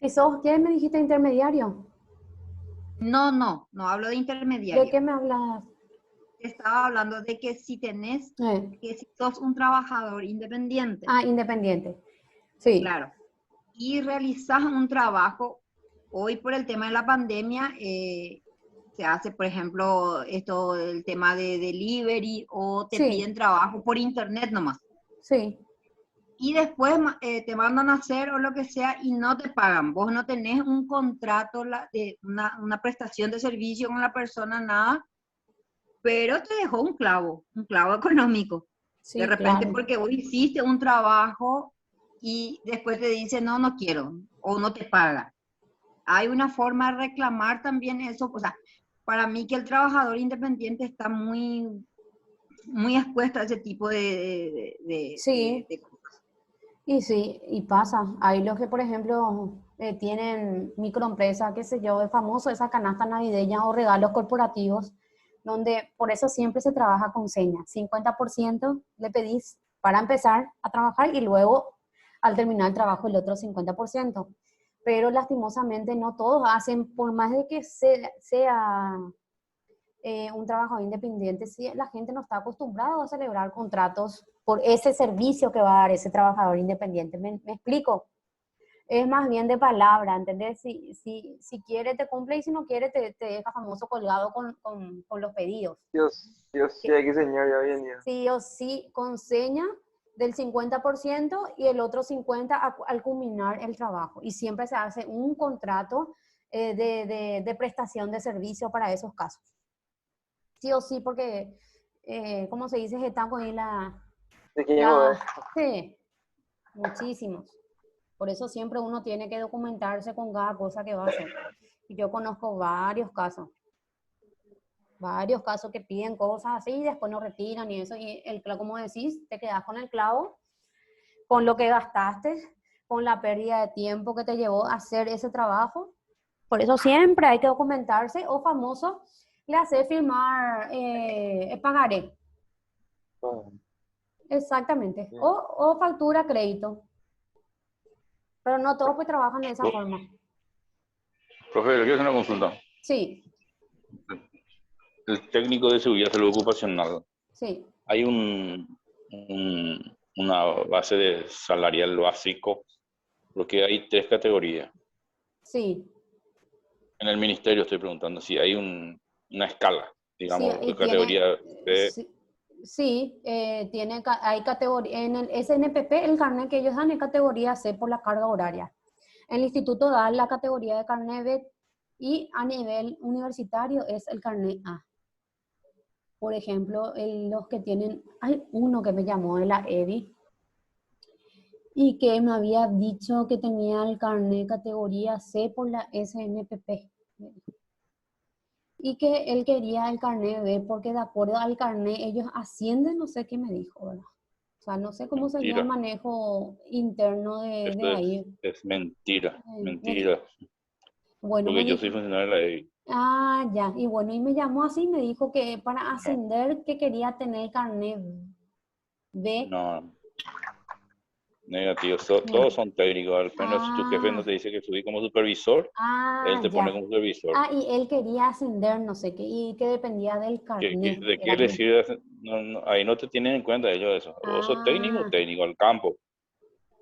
si sos, ¿qué me dijiste intermediario? No hablo de ¿De intermediario. qué me hablas? Estaba hablando de que que si sos un trabajador independiente, Ah, independiente. Sí, claro, y realizas un trabajo, hoy por el tema de la pandemia, se hace, por ejemplo, esto, el tema de delivery, o te sí, piden trabajo por internet nomás. sí, Y después te mandan a hacer o lo que sea y no te pagan. Vos no tenés un contrato, de una prestación de servicio con la persona, nada, pero te dejó un clavo económico. De sí, repente claro. porque vos hiciste un trabajo y después te dice, no quiero, o no te paga. Hay una forma de reclamar también eso. O sea, para mí que el trabajador independiente está muy expuesto a ese tipo Sí, de y sí, y pasa. Hay los que, por ejemplo, tienen microempresas, qué sé yo, es famoso esa canasta navideña o regalos corporativos, donde por eso siempre se trabaja con señas. 50% le pedís para empezar a trabajar y luego al terminar el trabajo el otro 50%. Pero lastimosamente no todos hacen, por más de que sea un trabajador independiente, si la gente no está acostumbrada a celebrar contratos por ese servicio que va a dar ese trabajador independiente. ¿Me explico? Es más bien de palabra, ¿entendés? Si quiere te cumple y si no quiere te deja famoso colgado con los pedidos. Dios, sí hay que enseñar ya hoy en día. Sí o sí con seña del 50% y el otro 50% al culminar el trabajo. Y siempre se hace un contrato de prestación de servicio para esos casos. Sí o sí, porque, como se dice, están con ahí ¿De quién es? sí, muchísimos. Por eso siempre uno tiene que documentarse con cada cosa que va a hacer. Y yo conozco varios casos que piden cosas así y después no retiran y eso. Y como decís, te quedas con el clavo, con lo que gastaste, con la pérdida de tiempo que te llevó a hacer ese trabajo. Por eso siempre hay que documentarse, o famoso, le hace firmar pagaré. Exactamente. O factura crédito. Pero no todos pues trabajan de esa forma. Profe, le quiero hacer una consulta. Sí, El técnico de seguridad salud ocupacional, sí, hay una base de salarial básico, porque hay 3 categorías. sí. En el ministerio estoy preguntando si hay una escala, Sí, digamos, y de tiene, categoría B. sí, sí, hay categoría, en el SNPP el carnet que ellos dan es categoría C por la carga horaria. El instituto da la categoría de carnet B y a nivel universitario es el carnet A. Por ejemplo, los que tienen, hay uno que me llamó de la EBI y que me había dicho que tenía el carnet categoría C por la SNPP. Y que él quería el carnet B porque de acuerdo al carnet ellos ascienden, no sé qué me dijo, ¿verdad? O sea, no sé cómo sería el Mentira. manejo interno de Esto ahí. es mentira. Me dijo, Mentira. bueno, me Porque yo soy dijo, funcionario de la EI. ah, ya, y bueno, y me llamó así y me dijo que para ascender que quería tener carnet B. No, negativo. Mm. Todos son técnicos. Al menos si tu jefe no Ah, te dice que subí como supervisor, él te pone ya. como supervisor. Ah, y él quería ascender, no sé qué, y que dependía del carnet, ¿De qué era le que... sirve? Ahí no te tienen en cuenta ellos eso. O sos Ah, técnico al campo.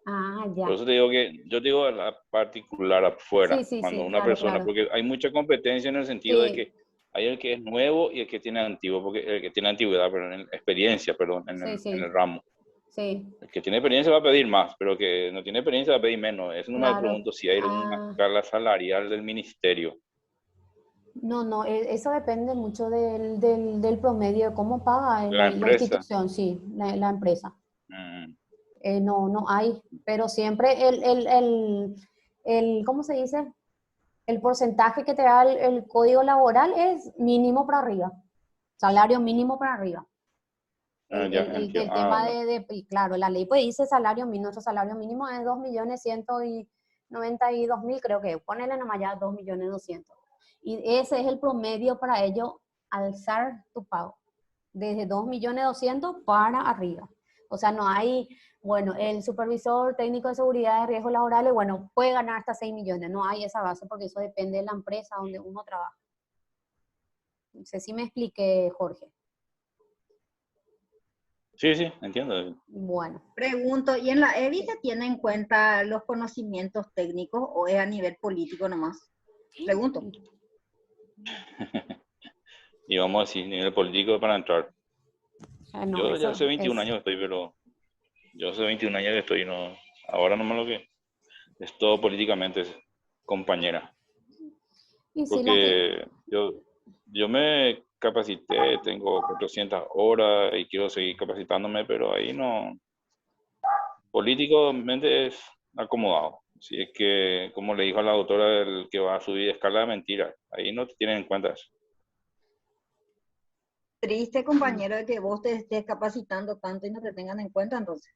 Por ya. eso te digo que yo digo a la particular Sí, afuera, sí, cuando sí, una claro, persona, claro. porque hay mucha competencia en el sentido de Sí, que hay el que es nuevo y el que tiene antiguo, porque el que tiene antigüedad, perdón, experiencia, perdón, sí, en sí, el ramo. sí, El que tiene experiencia va a pedir más, pero el que no tiene experiencia va a pedir menos. Eso no me claro. pregunto si hay alguna Ah, escala salarial del ministerio. no, no, eso depende mucho del promedio, de cómo paga La la empresa, institución, sí, la empresa. mm, No, no hay, pero siempre ¿cómo se dice? El porcentaje que te da el código laboral es mínimo para arriba, salario mínimo para arriba. ya entiendo. El Ah, tema bueno. y claro, la ley pues dice salario mínimo, nuestro salario mínimo es 2.192.000, creo que, ponele nomás ya 2.200.000. Y ese es el promedio para ello alzar tu pago, desde 2.200.000 para arriba. O sea, no hay, bueno, el supervisor técnico de seguridad de riesgos laborales, bueno, puede ganar hasta 6 millones, no hay esa base porque eso depende de la empresa donde uno trabaja. No sé si me expliqué, Jorge. Sí, sí, entiendo. Bueno. Pregunto, ¿y en la EBI se tienen en cuenta los conocimientos técnicos o es a nivel político nomás? Pregunto. Y vamos a decir, nivel político para entrar. No, Yo ya eso hace 21 es. años estoy, pero yo hace 21 años que estoy, no, ahora nomás lo que es todo políticamente, compañera. Y sí, Porque yo me capacité, tengo 400 horas y quiero seguir capacitándome, pero ahí no, políticamente es acomodado. Si es que, como le dijo a la doctora, el que va a subir de escala, mentira. Ahí no te tienen en cuenta eso. Triste, compañero, de que vos te estés capacitando tanto y no te tengan en cuenta, entonces.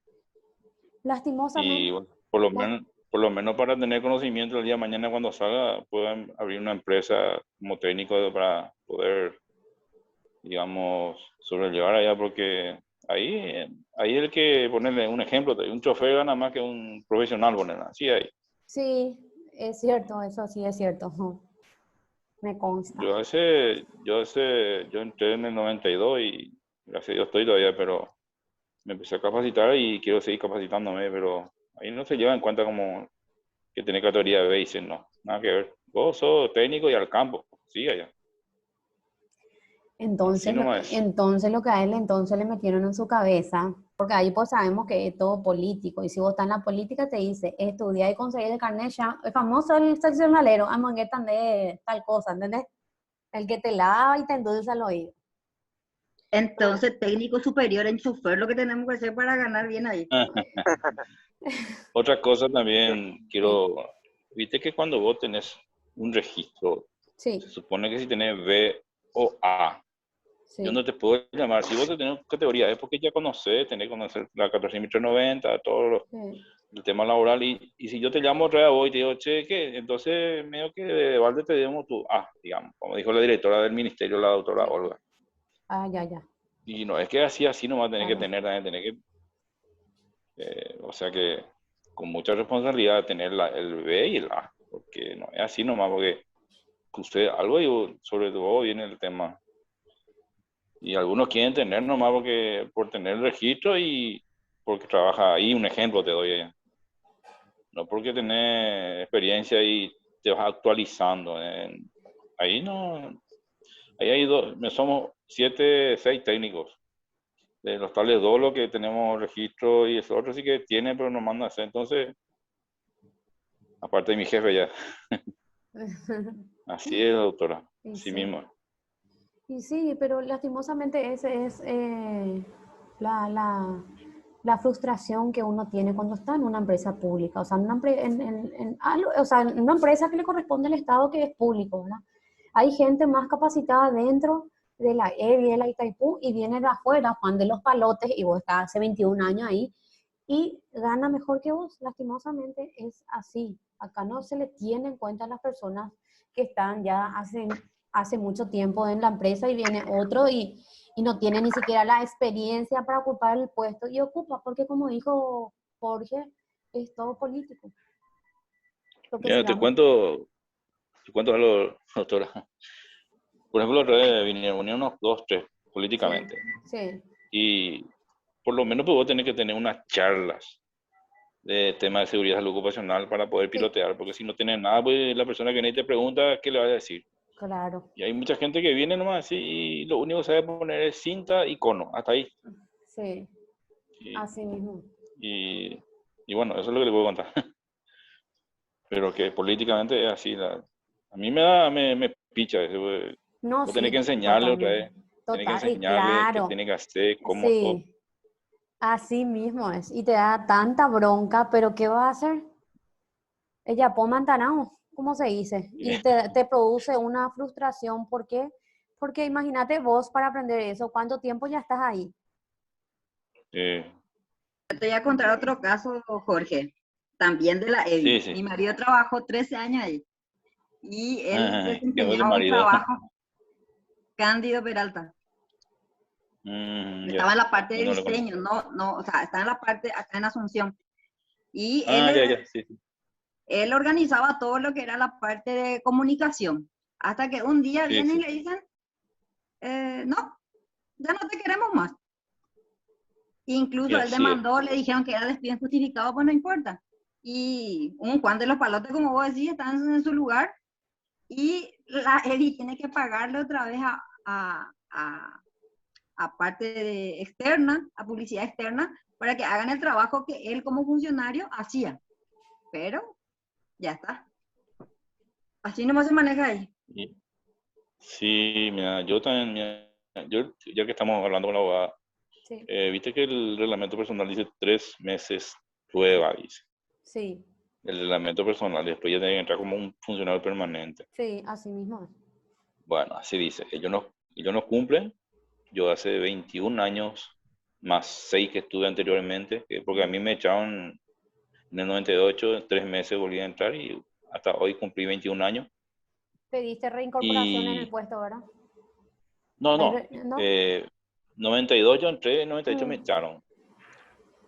Y lastimosamente, bueno, la- por lo menos para tener conocimiento el día de mañana cuando salga, puedan abrir una empresa como técnico para poder, digamos, sobrellevar allá, porque ahí el que ponerle un ejemplo, un chofer gana más que un profesional, ponerle así ahí. sí, es cierto, eso sí es cierto. Me consta. Yo entré en el 92 y gracias a Dios estoy todavía, pero me empecé a capacitar y quiero seguir capacitándome, pero ahí no se lleva en cuenta como que tiene categoría B y C, no, nada que ver. Vos sos técnico y al campo, sí, allá. Así nomás. Entonces lo que a él entonces le metieron en su cabeza, porque ahí pues sabemos que es todo político, y si vos estás en la política te dice, estudia y conseguir el carnet ya, el famoso el seccionalero, amanguetan de tal cosa, ¿entendés? El que te lava y te endulza el oído. Entonces, técnico superior en chofer, lo que tenemos que hacer para ganar bien ahí. Otra cosa también Sí, viste que cuando vos tenés un registro, se sí, supone que si tenés B o A, yo sí, no te puedo llamar. Si vos tenés categoría, es porque ya tenés que conocer la 14.390, todo sí. el tema laboral. Y si yo te llamo otra vez a vos y te digo, che, ¿qué? Entonces, medio que de balde te demos tu A, digamos, como dijo la directora del ministerio, la doctora Olga. Ah, ya, ya, Y no es que así nomás tenés que claro. tener, también tenés que, o sea que con mucha responsabilidad tener el B y el A, porque no es así nomás, porque usted, algo y sobre todo viene el tema. Y algunos quieren tener nomás porque, por tener el registro y porque trabaja ahí, un ejemplo te doy. No porque tenés experiencia y te vas actualizando. Ahí no, ahí hay somos 6 técnicos. De los tales dos, lo que tenemos registro y eso otro sí que tiene, pero no manda a hacer. Entonces, aparte de mi jefe ya. Así es, doctora. Y Así sí. mismo. Y sí, pero lastimosamente ese es la, la, la frustración que uno tiene cuando está en una empresa pública, o sea, o sea, en una empresa que le corresponde al Estado que es público, ¿verdad? Hay gente más capacitada dentro de la EBI, de la Itaipú, y viene de afuera, Juan de los Palotes, y vos estás hace 21 años ahí, y gana mejor que vos. Lastimosamente es así. Acá no se le tiene en cuenta a las personas que están ya hace mucho tiempo en la empresa y viene otro y no tiene ni siquiera la experiencia para ocupar el puesto y ocupa, porque como dijo Jorge, es todo político, lo que se Mira, llama. te cuento algo, doctora. Por ejemplo, otra vez vinieron unos dos, tres Sí, políticamente. sí, Y por lo menos pues, vos tenés que tener unas charlas de tema de seguridad salud ocupacional para poder sí, pilotear, porque si no tienes nada, pues la persona que viene y te pregunta, ¿qué le vas a decir? claro, Y hay mucha gente que viene nomás así y lo único que sabe poner es cinta y cono, hasta ahí. sí, Y, así mismo. y bueno, eso es lo que le puedo contar. Pero que políticamente es así. A mí me picha eso. No, Vos tenés sí, que enseñarle otra totalmente. vez, tenés que Total, y enseñarle qué claro, tiene que hacer, cómo todo. sí, así mismo es. Y te da tanta bronca, pero ¿qué va a hacer? Ella pone mantanao, ¿cómo se dice? Y te produce una frustración. ¿Por qué? Porque imagínate vos para aprender eso, ¿cuánto tiempo ya estás ahí? Eh, Te voy a contar otro caso, Jorge, también de la sí, EBI. sí. Mi marido trabajó 13 años ahí y él ¿Qué fue su desempeñaba un marido? trabajo, Cándido Peralta. Ya, Estaba en la parte de no lo conozco. diseño, o sea, estaba en la parte acá en Asunción. Y Ya, ya, sí, sí. él organizaba todo lo que era la parte de comunicación. Hasta que un día Sí, vienen y sí. le dicen, no, ya no te queremos más. Y Incluso él así es. demandó, le dijeron que era despido injustificado, pues no importa. Y un Juan de los Palotes, como vos decís, está en su lugar y la EDI tiene que pagarle otra vez a parte externa, a publicidad externa, para que hagan el trabajo que él como funcionario hacía. Pero ya está. Así nomás se maneja ahí. Y- sí, mira, yo también, mira, yo, ya que estamos hablando con la abogada, Sí, viste que el reglamento personal dice 3 meses prueba, dice. sí, El reglamento personal, después ya tiene que entrar como un funcionario permanente. sí, así mismo es. Bueno, así dice. Ellos no cumplen. Yo hace 21 años, más 6 que estuve anteriormente, porque a mí me echaron en el 98, en 3 meses volví a entrar y hasta hoy cumplí 21 años. Pediste reincorporación en el Y puesto, ¿verdad? no, no, ¿No? 92 yo entré, en 98 me Mm. echaron.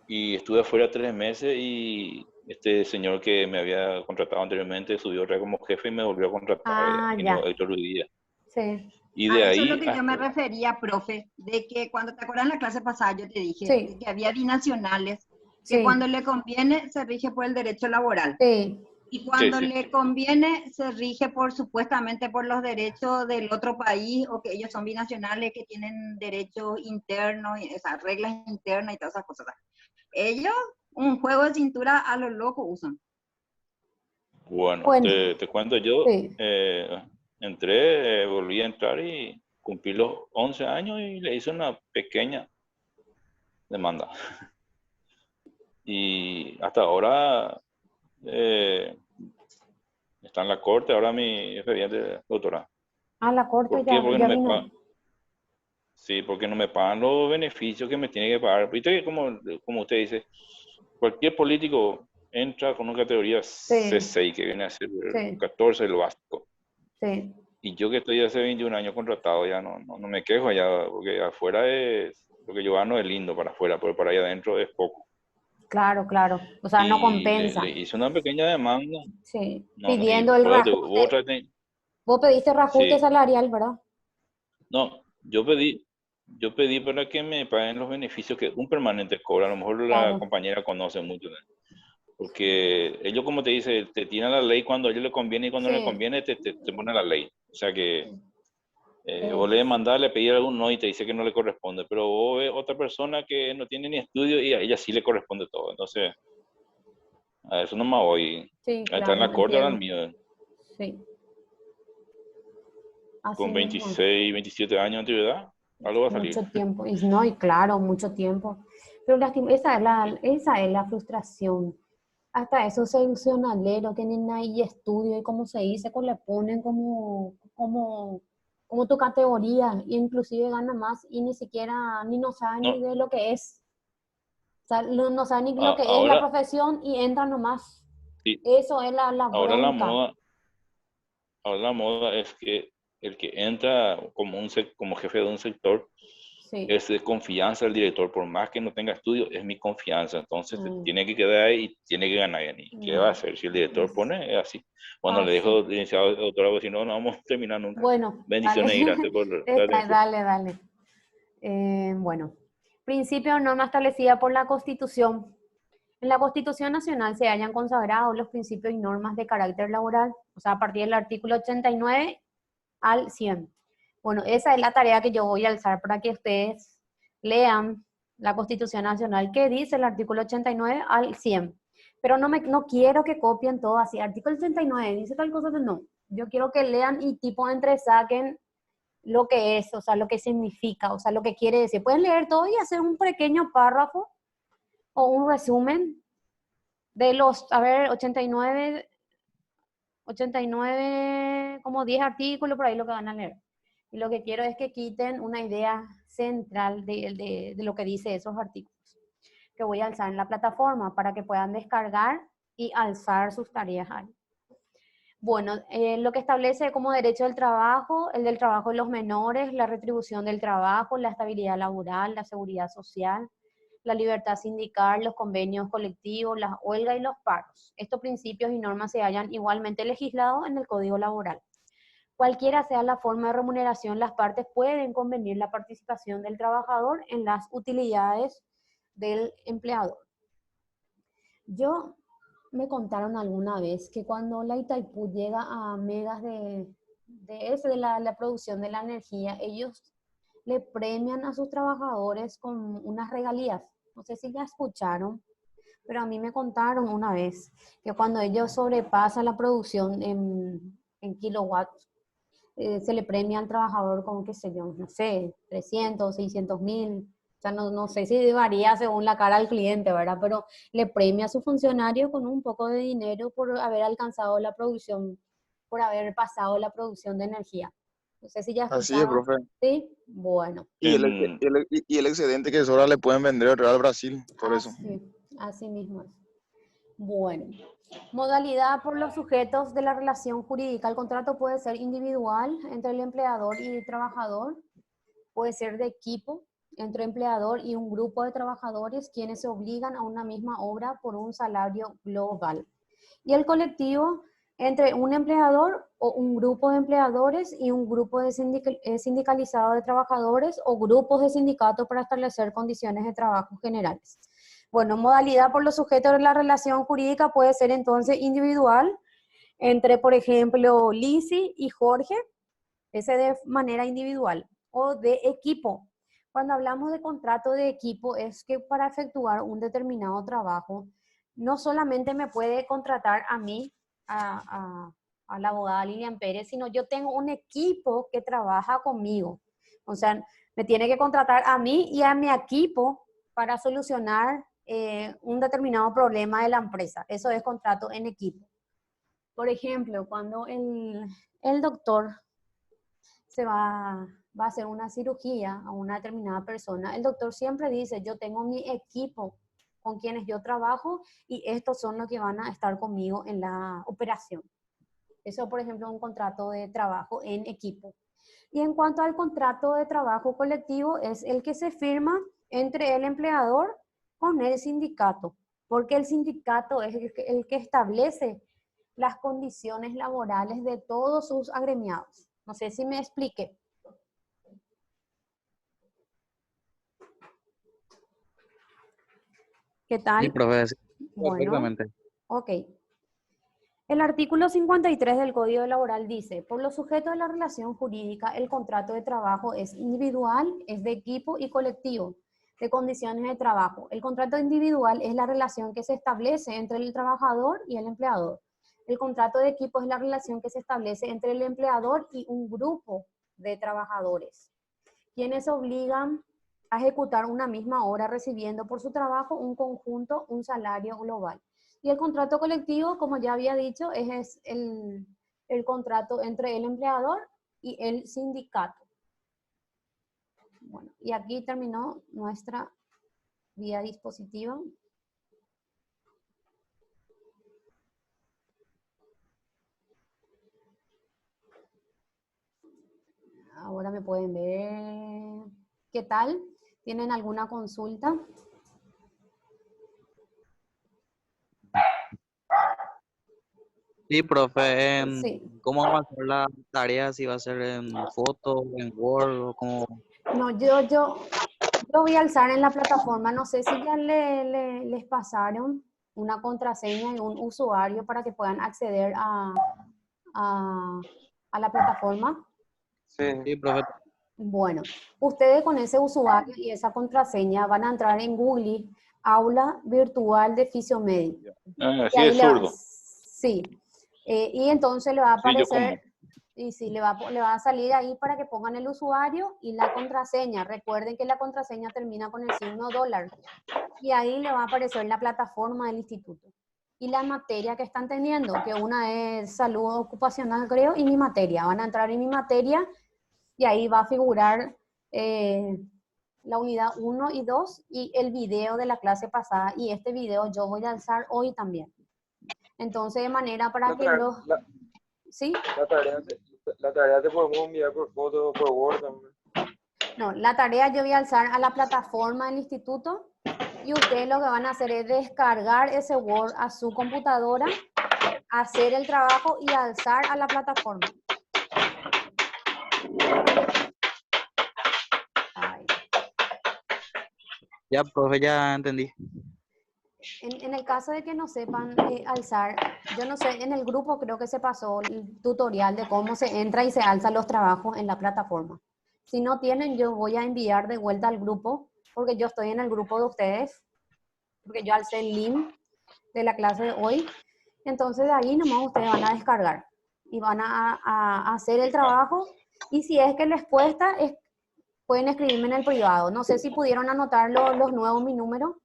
Y estuve afuera 3 meses y este señor que me había contratado anteriormente subió otra vez como jefe y me volvió a contratar, Ah, vino ya, Héctor Ruidía. sí, Y A de eso es lo ahí que yo me hasta... refería, profe, de que cuando te acuerdas en la clase pasada yo te dije de sí, que había binacionales, que sí, cuando le conviene se rige por el derecho laboral sí, y Sí, cuando sí. le conviene se rige por supuestamente por los derechos del otro país o que ellos son binacionales que tienen derechos internos, o sea, reglas internas y todas esas cosas. Ellos un juego de cintura a lo loco usan. Bueno, bueno, te cuento yo, sí, entré, volví a entrar y cumplí los 11 años y le hice una pequeña demanda. Y hasta ahora eh, está en la corte, ahora mi expediente, doctora. a la corte ¿Por qué? Porque no ya me vino. pagan. Sí, porque no me pagan los beneficios que me tiene que pagar. Viste que como usted dice, cualquier político entra con una categoría Sí, C6, que viene a ser sí, 14 lo básico. sí, Y yo que estoy hace 21 años contratado, ya no me quejo ya, porque afuera es, lo que yo gano es lindo para afuera, pero para allá adentro es poco. claro, claro. O sea, no Y compensa. le hice una pequeña demanda, Sí, no, y pidiendo el vos reajuste. otra vez, Vos pediste reajuste sí, salarial, ¿verdad? no, yo pedí para que me paguen los beneficios que un permanente cobra, a lo mejor la Claro, compañera conoce mucho, ¿no? Porque ellos, como te dice, te tiran la ley cuando a ellos les conviene y cuando no les sí, conviene te ponen la ley. O sea que vos eh, le demandás, le pedís algún no y te dice que no le corresponde, pero vos ves otra persona que no tiene ni estudio y a ella sí le corresponde todo. Entonces, a eso no me voy. sí, A entrar en claro, la corte ahora el entiendo. mío. Sí, Así con mismo. 26, 27 años de antigüedad, algo va a salir. Mucho tiempo, y no, y claro, mucho tiempo. Pero esa es la frustración. Hasta esos seleccionaleros que tienen ahí estudio y como se dice, le ponen como tu categoría, y inclusive gana más y ni siquiera, ni no saben ni No, de lo que es. O sea, no saben ni lo que es la ahora, profesión y entran nomás. sí, Eso es la ahora la bronca. moda, ahora la moda es que el que entra como, como jefe de un sector Sí. es de confianza del director, por más que no tenga estudio, es mi confianza, entonces Mm, tiene que quedar ahí y tiene que ganar bien. ¿Y qué va a no, hacer? Si el director es pone, es así. Bueno, le así. dejo, licenciado, doctorado, si no, no vamos a terminar nunca. Bueno, dale. Bendiciones y gracias por la atención. Dale. Bueno, principio o norma establecida por la Constitución. En la Constitución Nacional se hayan consagrado los principios y normas de carácter laboral, o sea, a partir del artículo 89 al 100. Bueno, esa es la tarea que yo voy a alzar para que ustedes lean la Constitución Nacional, que dice el artículo 89 al 100. Pero no quiero que copien todo así. Artículo 89 dice tal cosa, no. Yo quiero que lean y tipo entresaquen lo que es, o sea, lo que significa, o sea, lo que quiere decir. Pueden leer todo y hacer un pequeño párrafo o un resumen de los, a ver, 89, como 10 artículos, por ahí lo que van a leer. Y lo que quiero es que quiten una idea central de lo que dice esos artículos, que voy a alzar en la plataforma para que puedan descargar y alzar sus tareas ahí. Bueno, lo que establece como derecho del trabajo, el del trabajo de los menores, la retribución del trabajo, la estabilidad laboral, la seguridad social, la libertad sindical, los convenios colectivos, las huelgas y los paros. Estos principios y normas se hallan igualmente legislados en el Código Laboral. Cualquiera sea la forma de remuneración, las partes pueden convenir la participación del trabajador en las utilidades del empleador. Me contaron alguna vez que cuando la Itaipú llega a megas de la producción de la energía, ellos le premian a sus trabajadores con unas regalías. No sé si ya escucharon, pero a mí me contaron una vez que cuando ellos sobrepasan la producción en kilowatts, se le premia al trabajador con, qué sé yo, no sé, 300, 600 mil. O sea, no sé si varía según la cara del cliente, ¿verdad? Pero le premia a su funcionario con un poco de dinero por haber alcanzado la producción, por haber pasado la producción de energía. No sé si ya Así es, escucharon. profe. Sí, bueno. En, Y el excedente que sobra le pueden vender al Real Brasil, por eso. Así mismo es. Bueno, modalidad por los sujetos de la relación jurídica. El contrato puede ser individual entre el empleador y el trabajador, puede ser de equipo entre empleador y un grupo de trabajadores quienes se obligan a una misma obra por un salario global. Y el colectivo entre un empleador o un grupo de empleadores y un grupo de sindicalizado de trabajadores o grupos de sindicatos para establecer condiciones de trabajo generales. Bueno, modalidad por los sujetos de la relación jurídica puede ser entonces individual, entre, por ejemplo, Lizzy y Jorge, ese de manera individual, o de equipo. Cuando hablamos de contrato de equipo es que para efectuar un determinado trabajo, no solamente me puede contratar a mí, a la abogada Lilian Pérez, sino yo tengo un equipo que trabaja conmigo. O sea, me tiene que contratar a mí y a mi equipo para solucionar un determinado problema de la empresa. Eso es contrato en equipo. Por ejemplo, cuando el doctor va a hacer una cirugía a una determinada persona, el doctor siempre dice, yo tengo mi equipo con quienes yo trabajo y estos son los que van a estar conmigo en la operación. Eso, por ejemplo, es un contrato de trabajo en equipo. Y en cuanto al contrato de trabajo colectivo, es el que se firma entre el empleador con el sindicato, porque el sindicato es el que establece las condiciones laborales de todos sus agremiados. No sé si me expliqué. ¿Qué tal? Sí, profe, sí, Bueno, perfectamente. ok. El artículo 53 del Código Laboral dice, por los sujetos de la relación jurídica, el contrato de trabajo es individual, es de equipo y colectivo, de condiciones de trabajo. El contrato individual es la relación que se establece entre el trabajador y el empleador. El contrato de equipo es la relación que se establece entre el empleador y un grupo de trabajadores, quienes se obligan a ejecutar una misma hora recibiendo por su trabajo un conjunto, un salario global. Y el contrato colectivo, como ya había dicho, es el contrato entre el empleador y el sindicato. Bueno, y aquí terminó nuestra guía dispositiva. Ahora me pueden ver. ¿Qué tal? ¿Tienen alguna consulta? Sí, profe, Sí. ¿cómo va a ser la tarea? ¿Si va a ser en foto, en Word o cómo? No, yo voy a alzar en la plataforma. No sé si ya les pasaron una contraseña y un usuario para que puedan acceder a la plataforma. Sí. Sí, profe. Bueno, ustedes con ese usuario y esa contraseña van a entrar en Google, Aula Virtual de Fisiomédico. Y Sí, ahí es zurdo. sí. Y entonces le va a Sí, yo aparecer, y sí, le va a salir ahí para que pongan el usuario y la contraseña. Recuerden que la contraseña termina con el signo $. Y ahí le va a aparecer la plataforma del instituto. Y la materia que están teniendo, que una es salud ocupacional, creo, y mi materia. Van a entrar en mi materia y ahí va a figurar la unidad 1 y 2 y el video de la clase pasada. Y este video yo voy a alzar hoy también. Entonces, de manera para que los... ¿Sí? La tarea te podemos enviar por foto, por Word también. No, la tarea yo voy a alzar a la plataforma del instituto y ustedes lo que van a hacer es descargar ese Word a su computadora, hacer el trabajo y alzar a la plataforma. Ay. Ya, profe, ya entendí. En el caso de que no sepan alzar, yo no sé, en el grupo creo que se pasó el tutorial de cómo se entra y se alza los trabajos en la plataforma. Si no tienen, yo voy a enviar de vuelta al grupo, porque yo estoy en el grupo de ustedes, porque yo alcé el link de la clase de hoy. Entonces de ahí nomás ustedes van a descargar y van a hacer el trabajo. Y si es que les cuesta, pueden escribirme en el privado. No sé si pudieron anotar los nuevos mi número.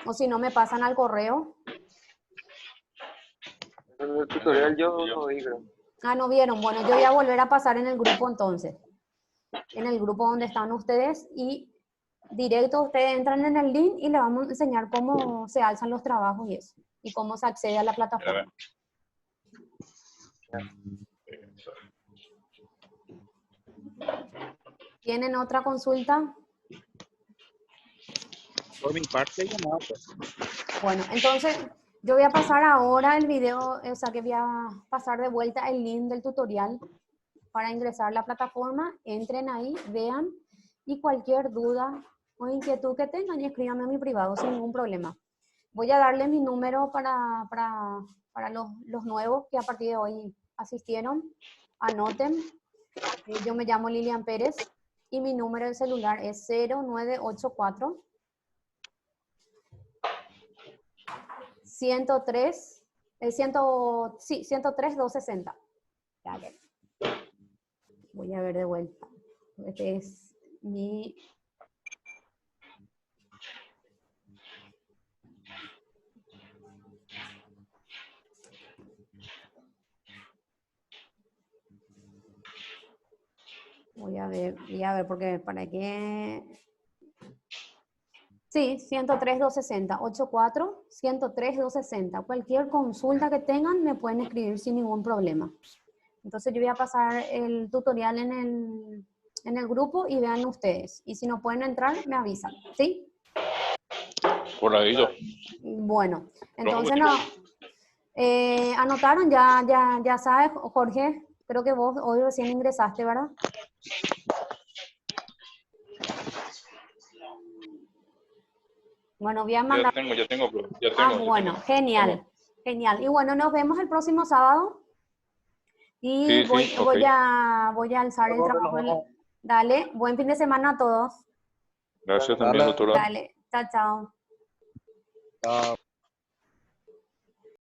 O si no, me pasan al correo. En el tutorial yo no vi, creo. Ah, no vieron. Bueno, yo voy a volver a pasar en el grupo entonces. En el grupo donde están ustedes y directo ustedes entran en el link y le vamos a enseñar cómo se alzan los trabajos y eso. Y cómo se accede a la plataforma. ¿Tienen otra consulta? Por mi parte, ya nada, pues. Bueno, entonces yo voy a pasar ahora el video, o sea que voy a pasar de vuelta el link del tutorial para ingresar a la plataforma. Entren ahí, vean y cualquier duda o inquietud que tengan, escríbanme a mi privado sin ningún problema. Voy a darle mi número para los nuevos que a partir de hoy asistieron. Anoten. Yo me llamo Lilian Pérez y mi número de celular es 0984 103 103 260. Dale. Voy a ver de vuelta. Este es mi... Voy a ver, porque para qué... Sí, 103 260, 84 103 260. Cualquier consulta que tengan me pueden escribir sin ningún problema. Entonces yo voy a pasar el tutorial en el grupo y vean ustedes. Y si no pueden entrar, me avisan, ¿sí? Por ahí yo. Bueno, entonces no... anotaron, ya sabes, Jorge, creo que vos hoy recién ingresaste, ¿verdad? Bueno, voy a mandar... Ya tengo. Bueno, genial, genial. Y bueno, nos vemos el próximo sábado. Y Sí, voy, sí, voy ok. voy a alzar el trabajo. Dale, buen fin de semana a todos. Gracias también, doctora. Dale, chao, chao. Chao.